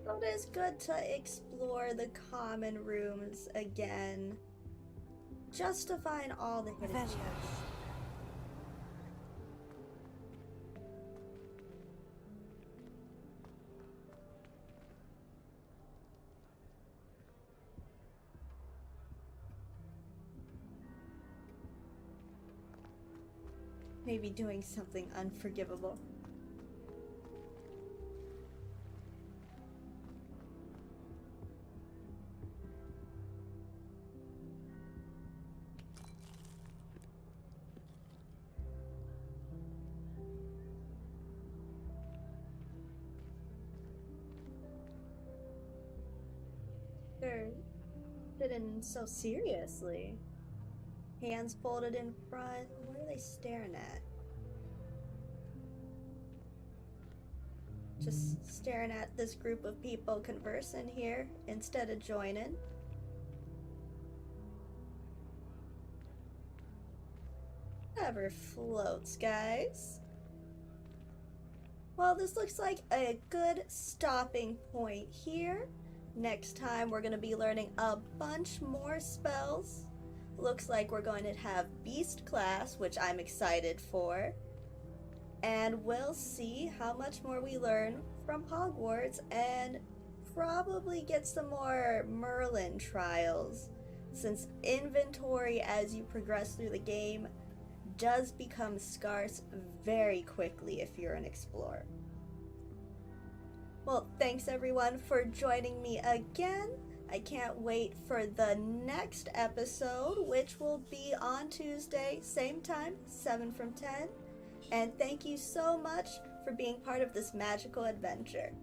A: So it is good to explore the common rooms again, just to find all the hidden chests. Maybe doing something unforgivable. They're sitting so seriously. Hands folded in front. What are they staring at? Just staring at this group of people conversing here instead of joining. Whatever floats, guys. Well, this looks like a good stopping point here. Next time we're going to be learning a bunch more spells. Looks like we're going to have Beast class, which I'm excited for. And we'll see how much more we learn from Hogwarts and probably get some more Merlin trials, since inventory as you progress through the game does become scarce very quickly if you're an explorer. Well, thanks everyone for joining me again. I can't wait for the next episode, which will be on Tuesday, same time, 7 from 10. And thank you so much for being part of this magical adventure.